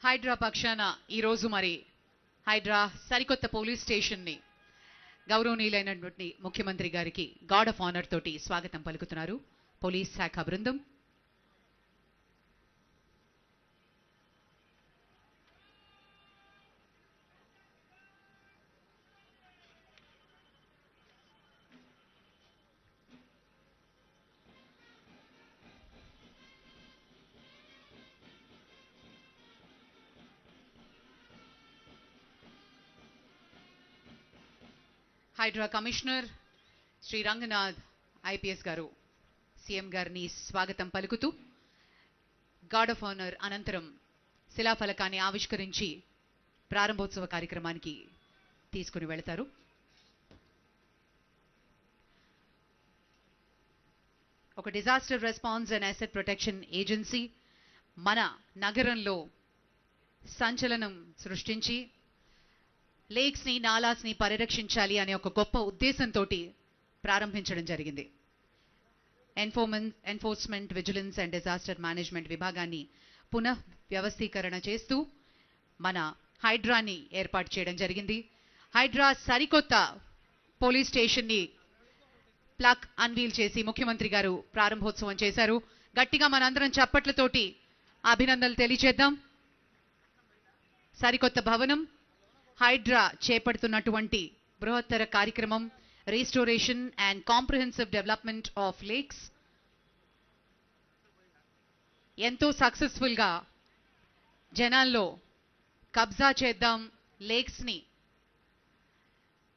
హైడ్రా పక్షాన ఈరోజు మరి హైడ్రా సరికొత్త పోలీస్ స్టేషన్ని గౌరవనీయులైనటువంటి ముఖ్యమంత్రి గారికి గార్డ్ ఆఫ్ ఆనర్ తోటి స్వాగతం పలుకుతున్నారు పోలీస్ శాఖ బృందం. హైడ్రా కమిషనర్ శ్రీ రంగనాథ్ ఐపీఎస్ గారు సీఎం గారిని స్వాగతం పలుకుతూ గార్డ్ ఆఫ్ ఆనర్ అనంతరం శిలాఫలకాన్ని ఆవిష్కరించి ప్రారంభోత్సవ కార్యక్రమానికి తీసుకుని వెళతారు. ఒక disaster response and asset protection agency మన నగరంలో సంచలనం సృష్టించి లేక్స్ ని నాలాస్ ని పరిరక్షించాలి అనే ఒక గొప్ప ఉద్దేశంతో ప్రారంభించడం జరిగింది. Enforcement, vigilance and disaster management విభాగాన్ని పునః వ్యవస్థీకరణ చేస్తూ మన హైడ్రాని ఏర్పాటు చేయడం జరిగింది. హైడ్రా సరికొత్త పోలీస్ స్టేషన్ ని ప్లక్ అన్వీల్ చేసి ముఖ్యమంత్రి గారు ప్రారంభోత్సవం చేశారు. గట్టిగా మనందరం చప్పట్లతోటి అభినందనలు తెలియజేద్దాం. సరికొత్త భవనం హైడ్రా చేపడుతున్నటువంటి బృహత్తర కార్యక్రమం restoration and comprehensive development of lakes ఎంతో సక్సెస్ఫుల్ గా జనాల్లో కబ్జా చేద్దాం, లేక్స్ ని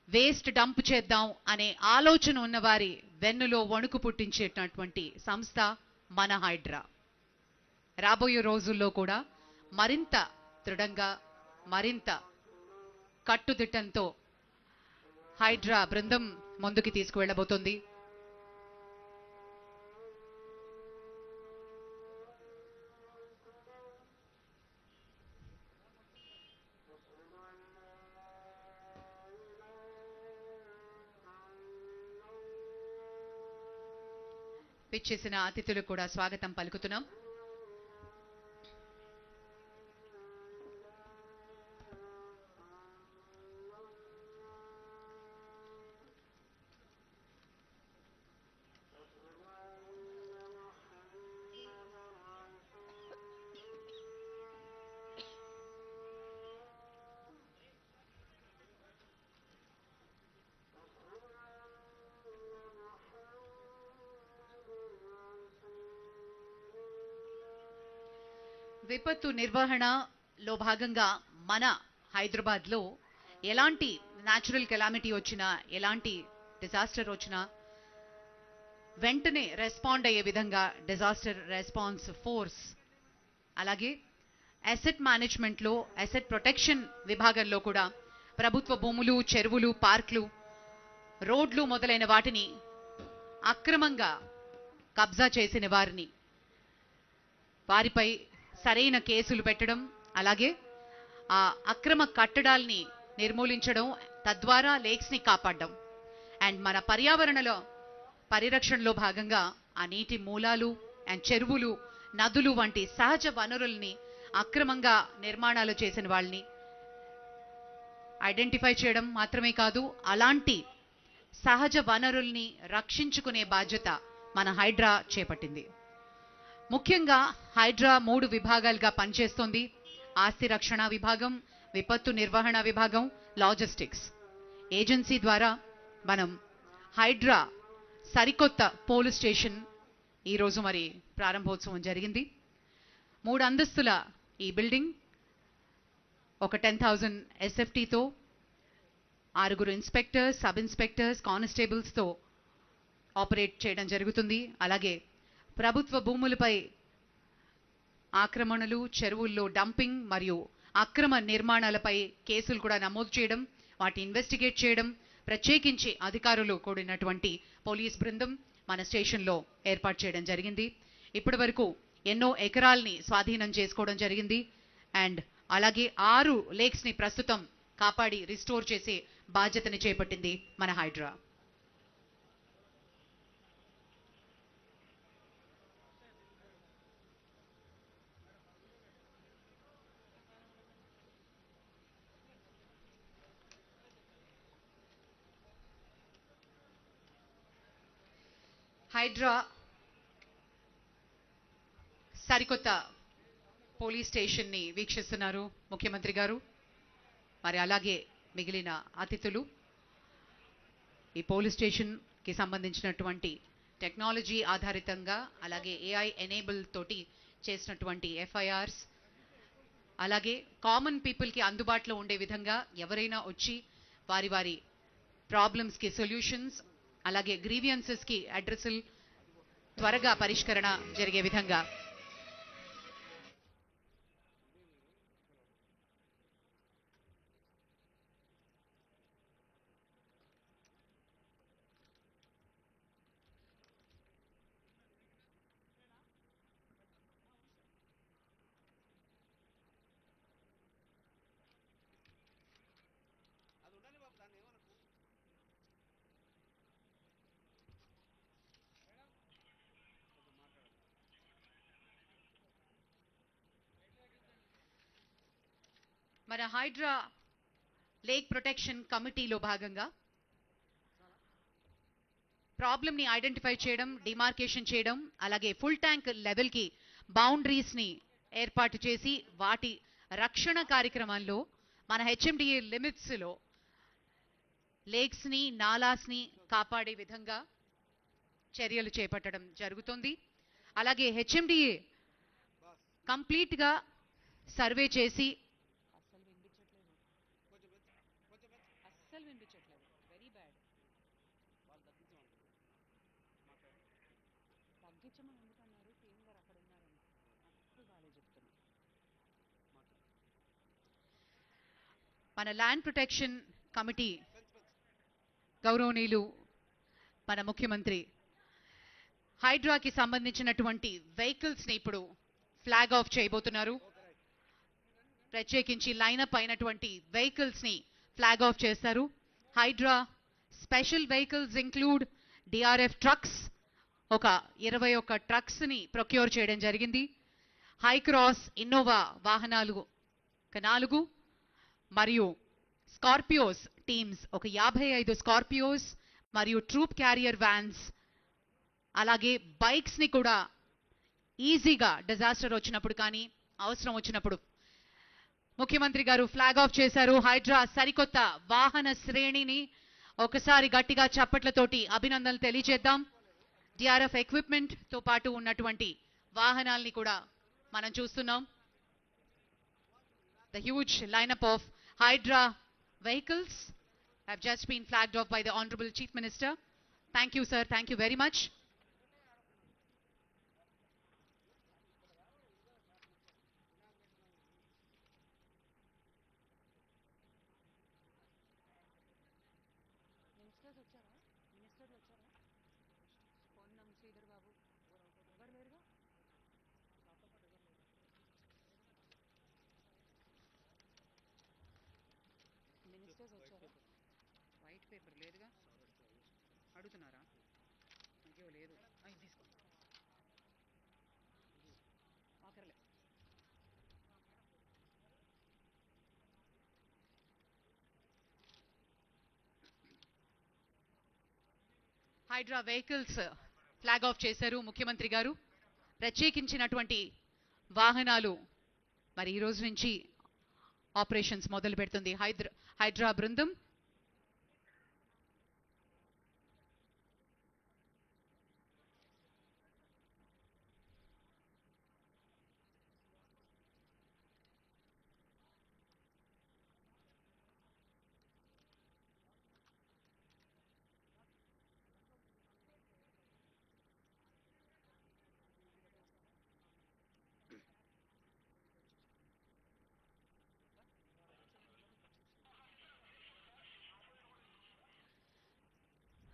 వేస్ట్ డంప్ చేద్దాం అనే ఆలోచన ఉన్నవారి వెన్నులో వణుకు పుట్టించేటటువంటి సంస్థ మన హైడ్రా. రాబోయే రోజుల్లో కూడా మరింత దృఢంగా, మరింత కట్టుదిట్టంతో హైడ్రా బృందం ముందుకు తీసుకువెళ్ళబోతోంది. పిచ్చేసిన అతిథులకు కూడా స్వాగతం పలుకుతున్నాం. విపత్తు నిర్వహణలో భాగంగా మన హైదరాబాద్లో ఎలాంటి న్యాచురల్ కెలామిటీ వచ్చినా, ఎలాంటి డిజాస్టర్ వచ్చినా వెంటనే రెస్పాండ్ అయ్యే విధంగా డిజాస్టర్ రెస్పాన్స్ ఫోర్స్, అలాగే అసెట్ మేనేజ్మెంట్లో అసెట్ ప్రొటెక్షన్ విభాగంలో కూడా ప్రభుత్వ భూములు, చెరువులు, పార్కులు, రోడ్లు మొదలైన వాటిని అక్రమంగా కబ్జా చేసిన వారిపై సరైన కేసులు పెట్టడం, అలాగే ఆ అక్రమ కట్టడాల్ని నిర్మూలించడం, తద్వారా లేక్స్ ని కాపాడడం అండ్ మన పర్యావరణలో పరిరక్షణలో భాగంగా ఆ నీటి మూలాలు అండ్ చెరువులు, నదులు వంటి సహజ వనరుల్ని అక్రమంగా నిర్మాణాలు చేసిన వాళ్ళని ఐడెంటిఫై చేయడం మాత్రమే కాదు, అలాంటి సహజ వనరుల్ని రక్షించుకునే బాధ్యత మన హైడ్రా చేపట్టింది. ముఖ్యంగా హైడ్రా 3 విభాగాలుగా పనిచేస్తోంది. ఆస్తి రక్షణ విభాగం, విపత్తు నిర్వహణ విభాగం, లాజిస్టిక్స్. ఏజెన్సీ ద్వారా మనం హైడ్రా సరికొత్త పోలీస్ స్టేషన్ ఈరోజు మరి ప్రారంభోత్సవం జరిగింది. 3 అంతస్తుల ఈ బిల్డింగ్ ఒక 10,000 SFTతో 6 ఇన్స్పెక్టర్స్, సబ్ ఇన్స్పెక్టర్స్, కానిస్టేబుల్స్తో ఆపరేట్ చేయడం జరుగుతుంది. అలాగే ప్రభుత్వ భూములపై ఆక్రమణలు, చెరువుల్లో డంపింగ్ మరియు అక్రమ నిర్మాణాలపై కేసులు కూడా నమోదు చేయడం, వాటి ఇన్వెస్టిగేట్ చేయడం, ప్రత్యేకించి అధికారులు కూడినటువంటి పోలీస్ బృందం మన స్టేషన్లో ఏర్పాటు చేయడం జరిగింది. ఇప్పటి వరకు ఎన్నో ఎకరాల్ని స్వాధీనం చేసుకోవడం జరిగింది అండ్ అలాగే 6 లేక్స్ ని ప్రస్తుతం కాపాడి రిస్టోర్ చేసే బాధ్యతని చేపట్టింది మన హైడ్రా. హైడ్రా సరికొత్త పోలీస్ స్టేషన్ని వీక్షిస్తున్నారు ముఖ్యమంత్రి గారు. మరి అలాగే మిగిలిన అతిథులు ఈ పోలీస్ స్టేషన్కి సంబంధించినటువంటి టెక్నాలజీ ఆధారితంగా అలాగే ఏఐ ఎనేబుల్ తోటి చేసినటువంటి ఎఫ్ఐఆర్స్, అలాగే కామన్ పీపుల్కి అందుబాటులో ఉండే విధంగా ఎవరైనా వచ్చి వారి వారి ప్రాబ్లమ్స్కి సొల్యూషన్స్ అలాగే గ్రీవియన్సెస్కి అడ్రస్లు త్వరగా పరిష్కరణ జరిగే విధంగా మన హైడ్రా లేక్ ప్రొటెక్షన్ కమిటీలో భాగంగా ప్రాబ్లమ్ని ఐడెంటిఫై చేయడం, డిమార్కేషన్ చేయడం, అలాగే ఫుల్ ట్యాంక్ లెవెల్కి బౌండరీస్ని ఏర్పాటు చేసి వాటి రక్షణ కార్యక్రమంలో మన హెచ్ఎండిఏ లిమిట్స్లో లేక్స్ని నాలాస్ని కాపాడే విధంగా చర్యలు చేపట్టడం జరుగుతుంది. అలాగే హెచ్ఎండిఏ కంప్లీట్గా సర్వే చేసి మన ల్యాండ్ ప్రొటెక్షన్ కమిటీ గౌరవనీయులు మన ముఖ్యమంత్రి హైడ్రాకి సంబంధించినటువంటి వెహికల్స్ని ఇప్పుడు ఫ్లాగ్ ఆఫ్ చేయబోతున్నారు. ప్రత్యేకించి లైనప్ అయినటువంటి వెహికల్స్ని ఫ్లాగ్ ఆఫ్ చేస్తారు. HYDRAA special vehicles include DRF trucks, ఒక 21 ట్రక్స్ని ప్రొక్యూర్ చేయడం జరిగింది. హై క్రాస్ ఇన్నోవా వాహనాలు 4 మరియు స్కార్పియోస్ టీమ్స్ ఒక 55 స్కార్పియోస్ మరియు ట్రూప్ క్యారియర్ వ్యాన్స్, అలాగే బైక్స్ని కూడా ఈజీగా డిజాస్టర్ వచ్చినప్పుడు కానీ అవసరం వచ్చినప్పుడు ముఖ్యమంత్రి గారు ఫ్లాగ్ ఆఫ్ చేశారు. హైడ్రా సరికొత్త వాహన శ్రేణిని ఒకసారి గట్టిగా చప్పట్లతోటి అభినందనలు తెలియజేద్దాం. డిఆర్ఎఫ్ ఎక్విప్మెంట్ తో పాటు ఉన్నటువంటి వాహనాల్ని కూడా మనం చూస్తున్నాం. The huge lineup of Hydra vehicles have just been flagged off by the Honorable Chief Minister. Thank you, sir. Thank you very much. White paper లేదుగా, అడుగుతున్నారా? అయ్యో లేదు, తీసుకో ఆఖరలే. హైడ్రా వెహికల్స్ ఫ్లాగ్ ఆఫ్ చేశారు ముఖ్యమంత్రి గారు. ప్రత్యేకించినటువంటి వాహనాలు మరి ఈ రోజు నుంచి ఆపరేషన్స్ మొదలు పెడుతుంది హైడ్రా బృందం.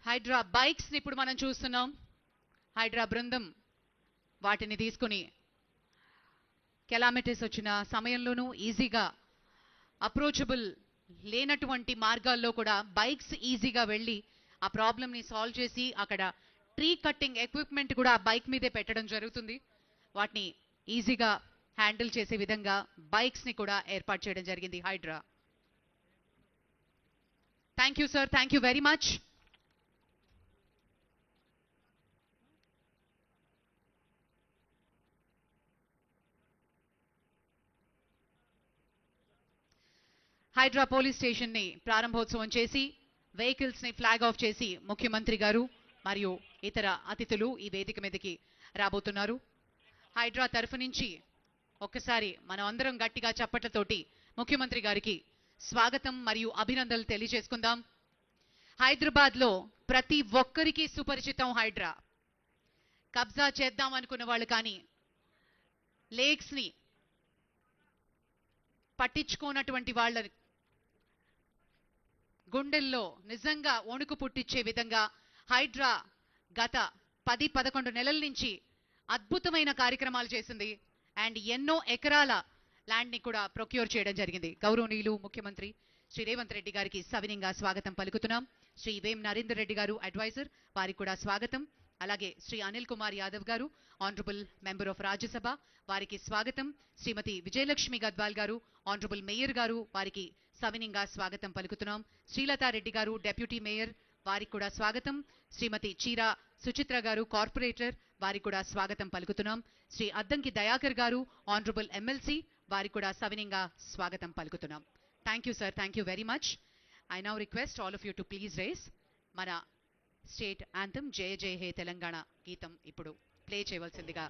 హైడ్రా బైక్స్ ని ఇప్పుడు మనం చూస్తున్నాం. హైడ్రా బృందం వాటిని తీసుకుని కెలామిటీస్ వచ్చిన సమయంలోనూ ఈజీగా అప్రోచబుల్ లేనటువంటి మార్గాల్లో కూడా బైక్స్ ఈజీగా వెళ్ళి ఆ ప్రాబ్లమ్ని సాల్వ్ చేసి అక్కడ ట్రీ కట్టింగ్ ఎక్విప్మెంట్ కూడా బైక్ మీదే పెట్టడం జరుగుతుంది. వాటిని ఈజీగా హ్యాండిల్ చేసే విధంగా బైక్స్ ని కూడా ఏర్పాటు చేయడం జరిగింది HYDRAA. Thank you sir, thank you very much. HYDRAA police station ని ప్రారంభోత్సవం చేసి వెహికల్స్ ని ఫ్లాగ్ ఆఫ్ చేసి ముఖ్యమంత్రి గారు మరియు ఇతర అతిథులు ఈ వేదిక మీదకి రాబోతున్నారు. హైడ్రా తరఫు నుంచి ఒక్కసారి మనం అందరం గట్టిగా చప్పట్లతోటి ముఖ్యమంత్రి గారికి స్వాగతం మరియు అభినందనలు తెలియజేసుకుందాం. హైదరాబాద్ లో ప్రతి ఒక్కరికి సుపరిచితం హైడ్రా. కబ్జా చేద్దాం అనుకున్న వాళ్ళు కానీ లేక్స్ ని పట్టించుకోనటువంటి వాళ్ళ గుండెల్లో నిజంగా వణుకు పుట్టించే విధంగా హైడ్రా గత 10-11 నెలల నుంచి అద్భుతమైన కార్యక్రమాలు చేసింది. అండ్ ఎన్నో ఎకరాల ల్యాండ్ ని కూడా ప్రొక్యూర్ చేయడం జరిగింది. గౌరవనీయులు ముఖ్యమంత్రి శ్రీ రేవంత్ రెడ్డి గారికి సవినీయంగా స్వాగతం పలుకుతున్నాం. శ్రీ వేం నరేందర్ రెడ్డి గారు అడ్వైజర్, వారికి కూడా స్వాగతం. అలాగే శ్రీ అనిల్ కుమార్ యాదవ్ గారు ఆనరబుల్ మెంబర్ ఆఫ్ రాజ్యసభ, వారికి స్వాగతం. శ్రీమతి విజయలక్ష్మి గద్వాల్ గారు ఆనరబుల్ మేయర్ గారు, వారికి సవినీయంగా స్వాగతం పలుకుతున్నాం. శ్రీలతారెడ్డి గారు డెప్యూటీ మేయర్, వారికి కూడా స్వాగతం. శ్రీమతి చీరా సుచిత్ర గారు కార్పొరేటర్, వారికి కూడా స్వాగతం పలుకుతున్నాం. శ్రీ అద్దంకి దయాకర్ గారు ఆనరబుల్ ఎమ్మెల్సీ, వారికి కూడా సవినీయంగా స్వాగతం పలుకుతున్నాం. Thank you sir, thank you very much. I now request all of you to please rise. మన స్టేట్ యాంథమ్ జయ జయ హే తెలంగాణ గీతం ఇప్పుడు ప్లే చేయవలసిందిగా.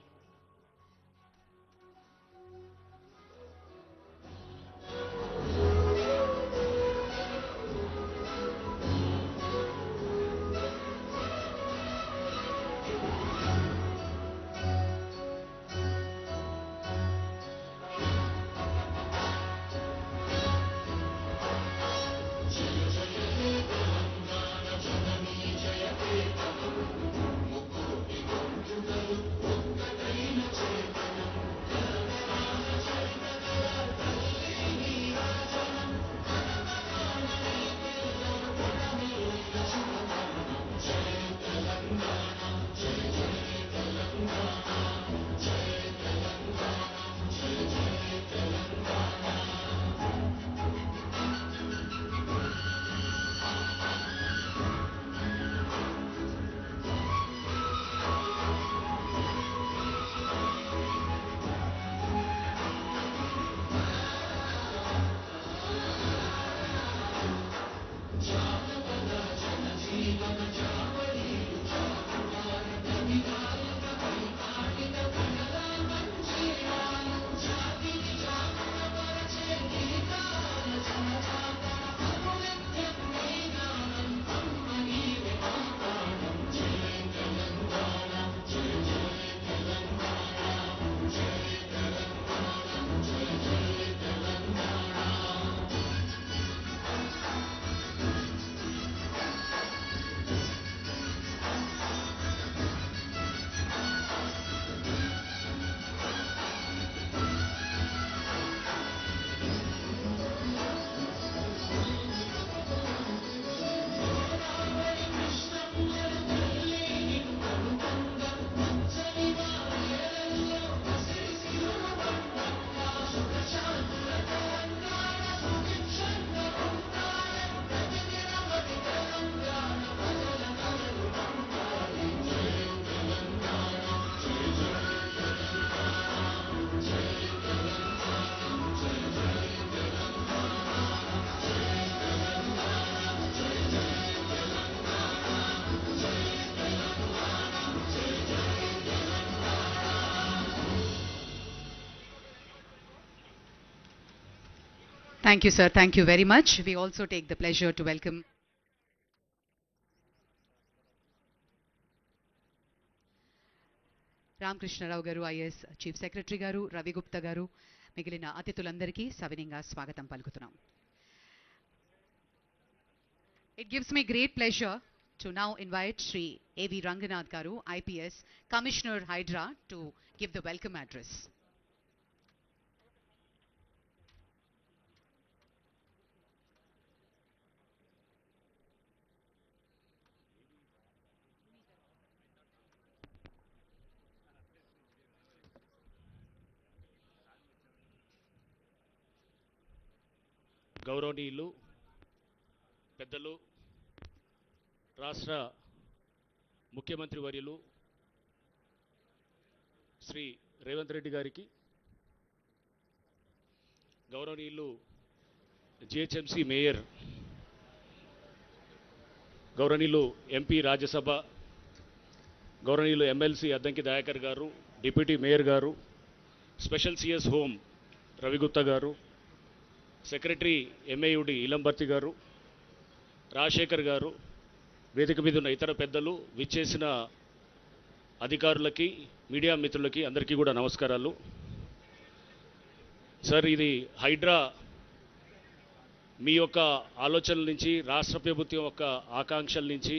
Thank you, sir. Thank you very much. We also take the pleasure to welcome Ramakrishna Rao గారు, IAS chief secretary గారు, రవి గుప్తా గారు, మిగిలిన అతిథులందరికీ సవినీయంగా స్వాగతం పలుకుతున్నాం. It gives me great pleasure to now invite Shri A.V. Ranganath garu, IPS, Commissioner Hydra, to give the welcome address. గౌరవనీయులు పెద్దలు రాష్ట్ర ముఖ్యమంత్రి వర్యులు శ్రీ రేవంత్ రెడ్డి గారికి, గౌరవనీయులు జిహెచ్ఎంసీ మేయర్ గౌరవనీయులు ఎంపీ రాజ్యసభ గౌరవనీయులు ఎమ్మెల్సీ అద్దంకి దయాకర్ గారు, డిప్యూటీ మేయర్ గారు, స్పెషల్ సిఎస్ హోమ్ రవిగుప్తా గారు, సెక్రటరీ ఎంఏయుడి ఇలంబర్తి గారు, రాజశేఖర్ గారు, వేదిక మీద ఉన్న ఇతర పెద్దలు, విచ్చేసిన అధికారులకి, మీడియా మిత్రులకి అందరికీ కూడా నమస్కారాలు. సార్, ఇది హైడ్రా మీ యొక్క ఆలోచనల నుంచి, రాష్ట్ర ప్రభుత్వం యొక్క ఆకాంక్షల నుంచి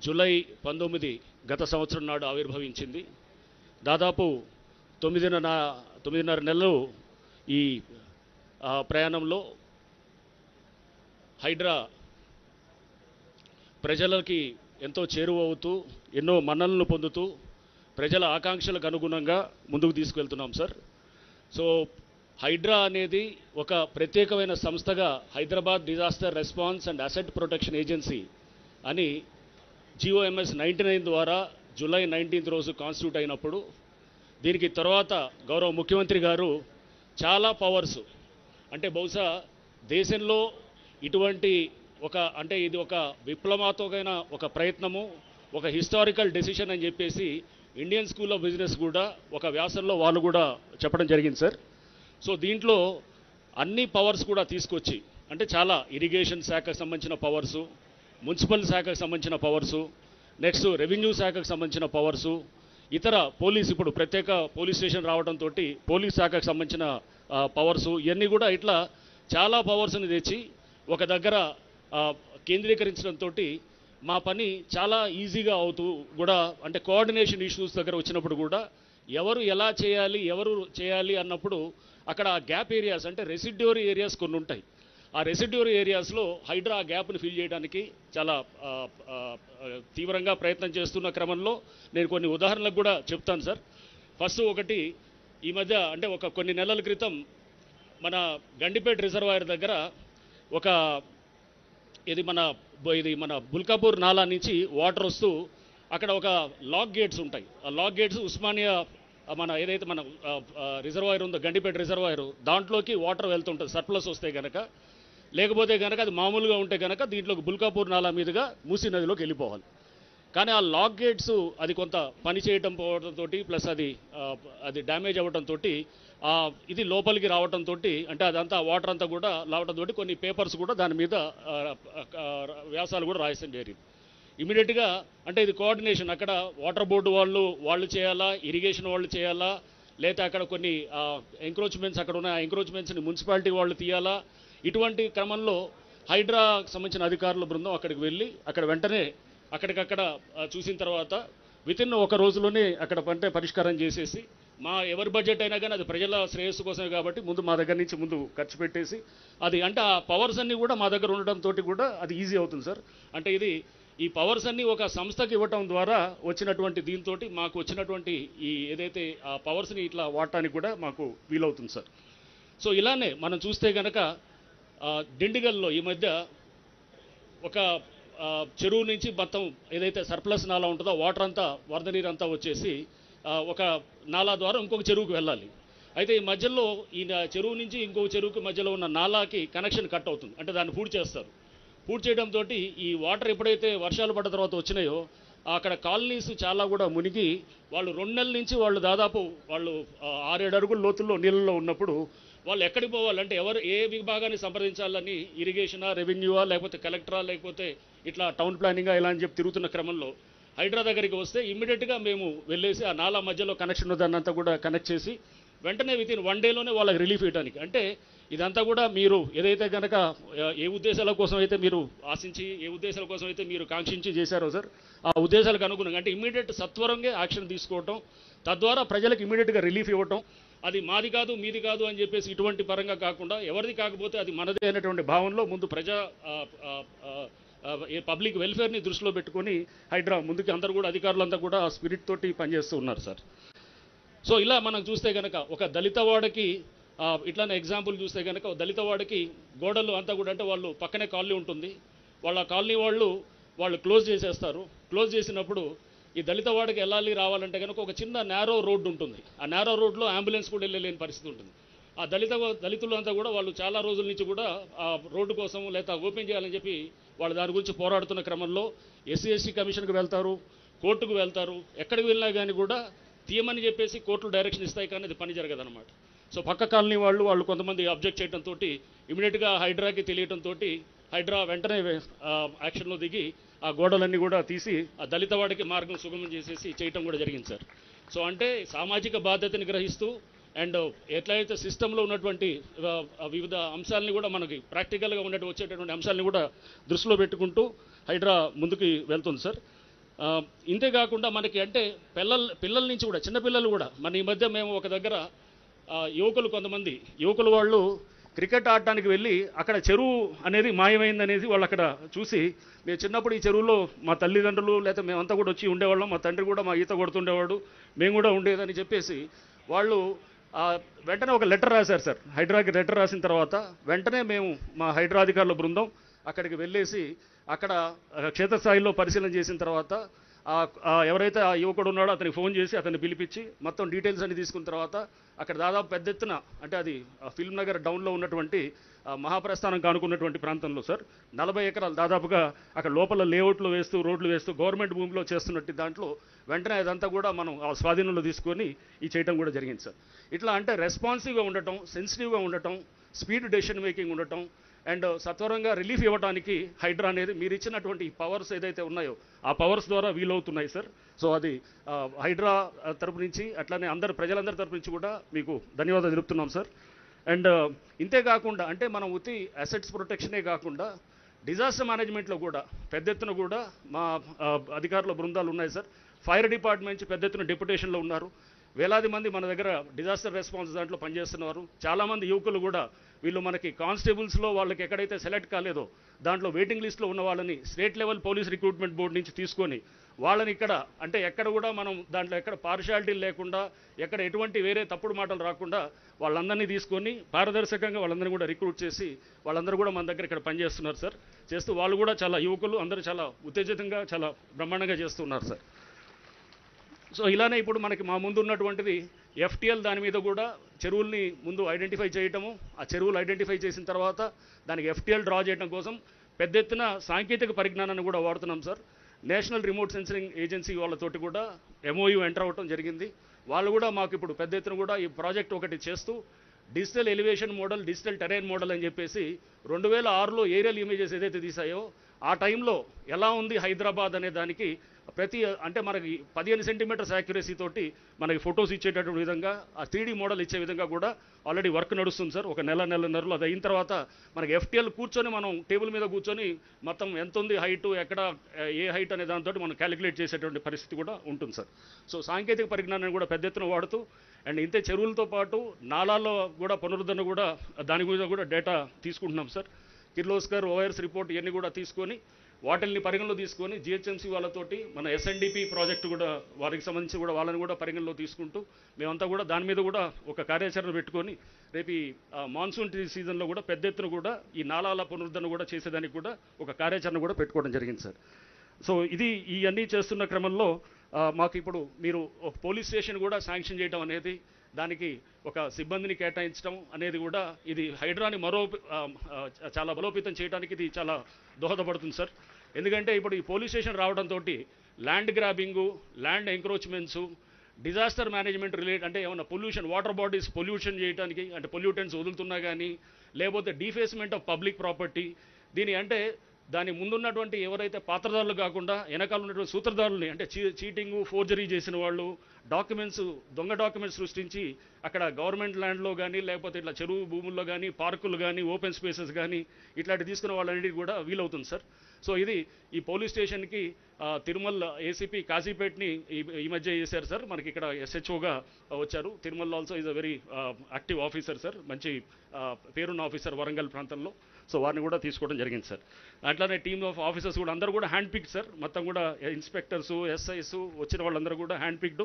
జూలై 19 గత సంవత్సరం నాడు ఆవిర్భవించింది. దాదాపు 9.5 నెలలు ఈ ప్రయాణంలో హైడ్రా ప్రజలకి ఎంతో చేరువవుతూ, ఎన్నో మన్ననలు పొందుతూ, ప్రజల ఆకాంక్షలకు అనుగుణంగా ముందుకు తీసుకువెళ్తున్నాం సార్. సో హైడ్రా అనేది ఒక ప్రత్యేకమైన సంస్థగా Hyderabad disaster response and asset protection agency అని GOMS 99 ద్వారా జూలై 19 రోజు కాన్స్టిట్యూట్ అయినప్పుడు, దీనికి తర్వాత గౌరవ ముఖ్యమంత్రి గారు చాలా పవర్స్, అంటే బహుశా దేశంలో ఇటువంటి ఇది ఒక విప్లవాత్మకమైన ఒక ప్రయత్నము, ఒక హిస్టారికల్ డెసిషన్ అని చెప్పేసి ఇండియన్ స్కూల్ ఆఫ్ బిజినెస్ కూడా ఒక వ్యాసంలో వాళ్ళు కూడా చెప్పడం జరిగింది సార్. సో దీంట్లో అన్ని పవర్స్ కూడా తీసుకొచ్చి, అంటే చాలా ఇరిగేషన్ శాఖకు సంబంధించిన పవర్సు, మున్సిపల్ శాఖకు సంబంధించిన పవర్సు, నెక్స్ట్ రెవెన్యూ శాఖకు సంబంధించిన పవర్సు, ఇతర ఇప్పుడు ప్రత్యేక పోలీస్ స్టేషన్ రావడంతో పోలీస్ శాఖకు సంబంధించిన పవర్సు, ఇవన్నీ కూడా ఇట్లా చాలా పవర్స్ని తెచ్చి ఒక దగ్గర కేంద్రీకరించడంతో మా పని చాలా ఈజీగా అవుతూ కూడా, అంటే కోఆర్డినేషన్ ఇష్యూస్ దగ్గర వచ్చినప్పుడు కూడా ఎవరు ఎలా చేయాలి అన్నప్పుడు అక్కడ గ్యాప్ ఏరియాస్, అంటే రెసిడ్యూరీ ఏరియాస్ కొన్ని ఉంటాయి. ఆ రెసిడ్యూరీ ఏరియాస్లో హైడ్రా ఆ గ్యాప్ని ఫిల్ చేయడానికి చాలా తీవ్రంగా ప్రయత్నం చేస్తున్న క్రమంలో నేను కొన్ని ఉదాహరణలకు కూడా చెప్తాను సార్. ఫస్ట్ ఒకటి, ఈ మధ్య అంటే కొన్ని నెలల క్రితం మన గండిపేట రిజర్వాయర్ దగ్గర ఇది మన బుల్కాపూర్ నాలా నుంచి వాటర్ వస్తూ అక్కడ ఒక లాక్ గేట్స్ ఉంటాయి. ఆ లాక్ గేట్స్ ఉస్మానియా ఏదైతే మన రిజర్వాయర్ ఉందో, గండిపేట రిజర్వాయర్, దాంట్లోకి వాటర్ వెళ్తుంటుంది సర్ప్లస్ వస్తే కనుక. లేకపోతే కనుక అది మామూలుగా ఉంటే కనుక దీంట్లోకి బుల్కాపూర్ నాలా మీదుగా మూసీ నదిలోకి వెళ్ళిపోవాలి. కానీ ఆ లాక్ గేట్స్ అది కొంత పని చేయటం పోవడంతో, ప్లస్ అది డ్యామేజ్ అవ్వడంతో ఇది లోపలికి రావడంతో, అంటే అదంతా వాటర్ అంతా కూడా రావడంతో కొన్ని పేపర్స్ కూడా దాని మీద వ్యాసాలు కూడా రాయడం జరిగింది. ఇమీడియట్గా అంటే ఇది కోఆర్డినేషన్, అక్కడ వాటర్ బోర్డు వాళ్ళు చేయాలా, ఇరిగేషన్ వాళ్ళు చేయాలా, లేదా అక్కడ కొన్ని ఎంక్రోచ్మెంట్స్ అక్కడ ఉన్న ఎంక్రోచ్మెంట్స్ని మున్సిపాలిటీ వాళ్ళు తీయాలా. ఇటువంటి క్రమంలో హైడ్రాకు సంబంధించిన అధికారుల బృందం అక్కడికి వెళ్ళి అక్కడ వెంటనే అక్కడికక్కడ చూసిన తర్వాత వితిన్ ఒక రోజులోనే అక్కడ పరిష్కారం చేసేసి, ఎవరి బడ్జెట్ అయినా కానీ అది ప్రజల శ్రేయస్సు కోసమే కాబట్టి మా దగ్గర నుంచి ముందు ఖర్చు పెట్టేసి అది, అంటే ఆ పవర్స్ అన్నీ కూడా మా దగ్గర ఉండడంతో కూడా అది ఈజీ అవుతుంది సార్. అంటే ఈ పవర్స్ అన్నీ ఒక సంస్థకి ఇవ్వటం ద్వారా వచ్చినటువంటి దీంతో మాకు వచ్చినటువంటి ఏదైతే ఆ పవర్స్ని ఇట్లా వాడటానికి కూడా మాకు వీలవుతుంది సార్. సో ఇలానే మనం చూస్తే కనుక దిండిగల్లో ఈ మధ్య ఒక చెరువు నుంచి మొత్తం ఏదైతే సర్ప్లస్ నాలా ఉంటుందో వాటర్ అంతా, వరద నీరు అంతా వచ్చేసి ఒక నాలా ద్వారా ఇంకొక చెరువుకి వెళ్ళాలి. అయితే ఈ మధ్యలో ఈ చెరువు నుంచి ఇంకొక చెరువుకి మధ్యలో ఉన్న నాలాకి కనెక్షన్ కట్ అవుతుంది, అంటే దాన్ని పూర్తి చేస్తారు. పూర్తి చేయడంతో ఈ వాటర్ ఎప్పుడైతే వర్షాలు పడ్డ తర్వాత వచ్చినాయో అక్కడ కాలనీస్ చాలా కూడా మునిగి వాళ్ళు 2 నెలల నుంచి దాదాపు 6-7 అడుగుల లోతుల్లో నీళ్ళలో ఉన్నప్పుడు వాళ్ళు ఎక్కడికి పోవాలంటే ఏ విభాగాన్ని సంప్రదించాలని, ఇరిగేషనా, రెవెన్యూవా, లేకపోతే కలెక్టరా, లేకపోతే ఇట్లా టౌన్ ప్లానింగా ఇలా అని చెప్పి తిరుగుతున్న క్రమంలో హైడ్రా దగ్గరికి వస్తే ఇమ్మీడియట్గా మేము వెళ్ళేసి ఆ నాలా మధ్యలో కనెక్షన్ దాన్నంతా కూడా కనెక్ట్ చేసి వెంటనే వితిన్ 1 డేలోనే వాళ్ళకి రిలీఫ్ ఇవ్వడానికి. అంటే ఇదంతా కూడా మీరు ఏదైతే కనుక ఏ ఉద్దేశాల కోసం అయితే మీరు ఆశించి, ఏ ఉద్దేశాల కోసం అయితే మీరు కాంక్షించి చేశారో సార్, ఆ ఉద్దేశాలకు అనుగుణంగా అంటే ఇమ్మీడియట్ సత్వరంగా యాక్షన్ తీసుకోవటం, తద్వారా ప్రజలకు ఇమ్మీడియట్గా రిలీఫ్ ఇవ్వటం, అది మాది కాదు మీది కాదు అని చెప్పేసి ఇటువంటి పరంగా కాకుండా ఎవరిది కాకపోతే అది మనదే అనేటువంటి భావనలో ముందు పబ్లిక్ వెల్ఫేర్ని దృష్టిలో పెట్టుకొని హైడ్రా ముందుకి అందరూ కూడా అధికారులంతా కూడా స్పిరిట్ తోటి పనిచేస్తూ ఉన్నారు సార్. సో ఇలా మనం చూస్తే కనుక ఒక దళితవాడకి ఇట్లానే ఎగ్జాంపుల్ చూస్తే కనుక దళితవాడకి గోడలు అంతా కూడా, అంటే వాళ్ళు పక్కనే కాలనీ ఉంటుంది, వాళ్ళ కాలనీ వాళ్ళు క్లోజ్ చేసేస్తారు. క్లోజ్ చేసినప్పుడు ఈ దళితవాడకి వెళ్ళాలి రావాలంటే కనుక ఒక చిన్న నేరో రోడ్డు ఉంటుంది. ఆ నేరో రోడ్లో అంబులెన్స్ కూడా వెళ్ళలేని పరిస్థితి ఉంటుంది. ఆ దళితులంతా కూడా వాళ్ళు చాలా రోజుల నుంచి కూడా ఆ రోడ్డు కోసం లేదా ఓపెన్ చేయాలని చెప్పి వాళ్ళు దాని గురించి పోరాడుతున్న క్రమంలో ఎస్సీ కమిషన్కి వెళ్తారు, కోర్టుకు వెళ్తారు. ఎక్కడికి వెళ్ళినా కానీ కూడా తీయమని చెప్పేసి కోర్టులు డైరెక్షన్ ఇస్తాయి, కానీ అది పని జరగదన్నమాట. సో పక్క కాలనీ వాళ్ళు కొంతమంది అబ్జెక్ట్ చేయడంతో ఇమీడియట్గా హైడ్రాకి తెలియడంతో హైడ్రా వెంటనే యాక్షన్లో దిగి ఆ గోడలన్నీ కూడా తీసి ఆ దళిత వాడికి మార్గం సుగమం చేసేసి చేయటం కూడా జరిగింది సార్. సో అంటే సామాజిక బాధ్యతని గ్రహిస్తూ అండ్ ఎట్లయితే సిస్టంలో ఉన్నటువంటి వివిధ అంశాలని కూడా మనకి ప్రాక్టికల్గా వచ్చేటటువంటి అంశాలని కూడా దృష్టిలో పెట్టుకుంటూ హైడ్రా ముందుకు వెళ్తుంది సార్. ఇంతేకాకుండా మనకి అంటే పిల్లల నుంచి కూడా చిన్నపిల్లలు కూడా మన ఈ మధ్య మేము ఒక దగ్గర కొంతమంది యువకులు వాళ్ళు క్రికెట్ ఆడటానికి వెళ్ళి అక్కడ చెరువు అనేది మాయమైందనేది వాళ్ళు అక్కడ చూసి, మేము చిన్నప్పుడు ఈ చెరువులో మా తల్లిదండ్రులు లేదా మేమంతా కూడా వచ్చి ఉండేవాళ్ళం, మా తండ్రి కూడా మా ఈత కొడుతుండేవాడు, మేము కూడా ఉండేదని చెప్పేసి వాళ్ళు వెంటనే ఒక లెటర్ రాశారు సార్. హైడ్రాకి లెటర్ రాసిన తర్వాత వెంటనే మేము మా హైడ్రా అధికారుల బృందం అక్కడికి వెళ్ళేసి అక్కడ క్షేత్రస్థాయిలో పరిశీలన చేసిన తర్వాత ఎవరైతే ఆ యువకుడు ఉన్నాడో అతనికి ఫోన్ చేసి అతన్ని పిలిపించి మొత్తం డీటెయిల్స్ అన్ని తీసుకున్న తర్వాత అక్కడ దాదాపు పెద్ద ఎత్తున అంటే అది ఫిల్మ్ నగర్ డౌన్లో ఉన్నటువంటి మహాప్రస్థానం కానుకున్నటువంటి ప్రాంతంలో సార్ 40 ఎకరాలు దాదాపుగా అక్కడ లోపల లేఅవుట్లు వేస్తూ రోడ్లు వేస్తూ గవర్నమెంట్ భూమిలో చేస్తున్నట్టు దాంట్లో వెంటనే అదంతా కూడా మనం ఆ స్వాధీనంలో తీసుకొని ఈ చేయటం కూడా జరిగింది సార్. ఇట్లా అంటే రెస్పాన్సివ్గా ఉండటం, సెన్సిటివ్గా ఉండటం, స్పీడ్ డెసిషన్ మేకింగ్ ఉండటం అండ్ సత్వరంగా రిలీఫ్ ఇవ్వడానికి హైడ్రా అనేది మీరు ఇచ్చినటువంటి పవర్స్ ఏదైతే ఉన్నాయో ఆ పవర్స్ ద్వారా వీలవుతున్నాయి సార్. సో అది హైడ్రా తరపు నుంచి అట్లానే ప్రజలందరి తరపు నుంచి కూడా మీకు ధన్యవాదాలు తెలుపుతున్నాం సార్. అండ్ ఇంతేకాకుండా అంటే మనం ఉత్తి అసెట్స్ ప్రొటెక్షనే కాకుండా డిజాస్టర్ మేనేజ్మెంట్లో కూడా పెద్ద ఎత్తున కూడా మా అధికారుల బృందాలు ఉన్నాయి సార్. ఫైర్ డిపార్ట్మెంట్ నుంచి పెద్ద ఎత్తున డెప్యుటేషన్లో ఉన్నారు. వేలాది మంది మన దగ్గర డిజాస్టర్ రెస్పాన్స్ దాంట్లో పనిచేస్తున్నారు. చాలామంది యువకులు కూడా వీళ్ళు మనకి కానిస్టేబుల్స్లో వాళ్ళకి ఎక్కడైతే సెలెక్ట్ కాలేదో దాంట్లో వెయిటింగ్ లిస్ట్లో ఉన్న వాళ్ళని state level police recruitment board నుంచి తీసుకొని వాళ్ళని ఇక్కడ అంటే ఎక్కడ కూడా మనం దాంట్లో ఎక్కడ పార్షాలిటీ లేకుండా ఎక్కడ ఎటువంటి వేరే తప్పుడు మాటలు రాకుండా వాళ్ళందరినీ తీసుకొని పారదర్శకంగా వాళ్ళందరినీ కూడా రిక్రూట్ చేసి వాళ్ళందరూ కూడా మన దగ్గర ఇక్కడ పనిచేస్తున్నారు సార్. చేస్తూ వాళ్ళు కూడా చాలా యువకులు అందరూ చాలా ఉత్తేజితంగా చాలా బ్రహ్మాండంగా చేస్తున్నారు సార్. సో ఇలానే ఇప్పుడు మనకి మా ముందు ఉన్నటువంటిది ఎఫ్టీఎల్ దాని మీద కూడా చెరువుల్ని ముందు ఐడెంటిఫై చేయటము, ఆ చెరువులు ఐడెంటిఫై చేసిన తర్వాత దానికి ఎఫ్టీఎల్ డ్రా చేయడం కోసం పెద్ద ఎత్తున సాంకేతిక పరిజ్ఞానాన్ని కూడా వాడుతున్నాం sir. National remote sensing agency వాళ్ళతోటి కూడా MOU ఎంటర్ అవ్వటం జరిగింది. వాళ్ళు కూడా మాకు ఇప్పుడు పెద్ద ఎత్తున కూడా ఈ ప్రాజెక్ట్ ఒకటి చేస్తూ digital elevation model, digital terrain model అని చెప్పేసి 2006లో ఏరియల్ ఇమేజెస్ ఏదైతే తీసాయో ఆ టైంలో ఎలా ఉంది హైదరాబాద్ అనే దానికి అంటే మనకి 15 సెంటీమీటర్స్ యాక్యురసీ తోటి మనకి ఫొటోస్ ఇచ్చేటటువంటి విధంగా ఆ 3D మోడల్ ఇచ్చే విధంగా కూడా ఆల్రెడీ వర్క్ నడుస్తుంది సార్. ఒక నెలన్నరలో అది అయిన తర్వాత మనకి FTL కూర్చొని మనం టేబుల్ మీద కూర్చొని మొత్తం ఎంత ఉంది హైటు, ఎక్కడ ఏ హైట్ అనే దాంతో మనం క్యాలిక్యులేట్ చేసేటువంటి పరిస్థితి కూడా ఉంటుంది సార్. సో సాంకేతిక పరిజ్ఞానాన్ని కూడా పెద్ద ఎత్తున వాడుతూ అండ్ ఇంతే చెరువులతో పాటు నాలాల్లో కూడా పునరుద్ధరణ కూడా దాని గురించి కూడా డేటా తీసుకుంటున్నాం సార్. కిర్లోస్కర్ ఓఆర్ఎస్ రిపోర్ట్ ఇవన్నీ కూడా తీసుకొని వాటిల్ని పరిగణలో తీసుకొని GHMC వాళ్ళతోటి మన SNDP ప్రాజెక్టు కూడా వారికి సంబంధించి కూడా వాళ్ళని కూడా పరిగణలో తీసుకుంటూ మేమంతా కూడా దాని మీద కూడా ఒక కార్యాచరణ పెట్టుకొని రేపు ఈ మాన్సూన్ సీజన్లో కూడా పెద్ద ఎత్తున కూడా ఈ నాలాల పునరుద్ధరణ కూడా చేసేదానికి కూడా ఒక కార్యాచరణ కూడా పెట్టుకోవడం జరిగింది సార్. సో ఇవన్నీ చేస్తున్న క్రమంలో మాకు ఇప్పుడు మీరు ఒక పోలీస్ స్టేషన్ కూడా శాంక్షన్ చేయడం అనేది, దానికి ఒక సిబ్బందిని కేటాయించడం అనేది కూడా ఇది హైడ్రాని చాలా బలోపేతం చేయడానికి ఇది చాలా దోహదపడుతుంది సార్. ఎందుకంటే ఇప్పుడు ఈ పోలీస్ స్టేషన్ రావడంతో land grabbing, land encroachments, disaster management related అంటే ఏమన్నా పొల్యూషన్, వాటర్ బాడీస్ పొల్యూషన్ చేయడానికి అంటే పొల్యూటెంట్స్ వదులుతున్నా కానీ లేకపోతే డీఫేస్మెంట్ ఆఫ్ పబ్లిక్ ప్రాపర్టీ, దీని అంటే దాని ముందున్నటువంటి ఎవరైతే పాత్రదారులు కాకుండా వెనకాల ఉన్నటువంటి సూత్రధారులని అంటే చీటింగు, ఫోర్జరీ చేసిన వాళ్ళు, దొంగ డాక్యుమెంట్స్ సృష్టించి అక్కడ గవర్నమెంట్ ల్యాండ్లో కానీ లేకపోతే ఇట్లా చెరువు భూముల్లో కానీ పార్కులు కానీ ఓపెన్ స్పేసెస్ కానీ ఇట్లాంటి తీసుకున్న వాళ్ళన్నిటికీ కూడా వీలవుతుంది సార్. సో ఇది ఈ పోలీస్ స్టేషన్కి తిరుమల ACP కాజీపేట్ని ఈ మధ్య చేశారు సార్. మనకి ఇక్కడ SHOగా వచ్చారు. Tirumala also is a very active officer sir, మంచి పేరున్న ఆఫీసర్ వరంగల్ ప్రాంతంలో. సో వారిని కూడా తీసుకోవడం జరిగింది సార్. అట్లానే టీమ్ ఆఫ్ ఆఫీసర్స్ కూడా అందరూ కూడా హ్యాండ్ పిక్డ్ సార్. మొత్తం కూడా ఇన్స్పెక్టర్సు, SIs వచ్చిన వాళ్ళందరూ కూడా హ్యాండ్ పిక్డ్,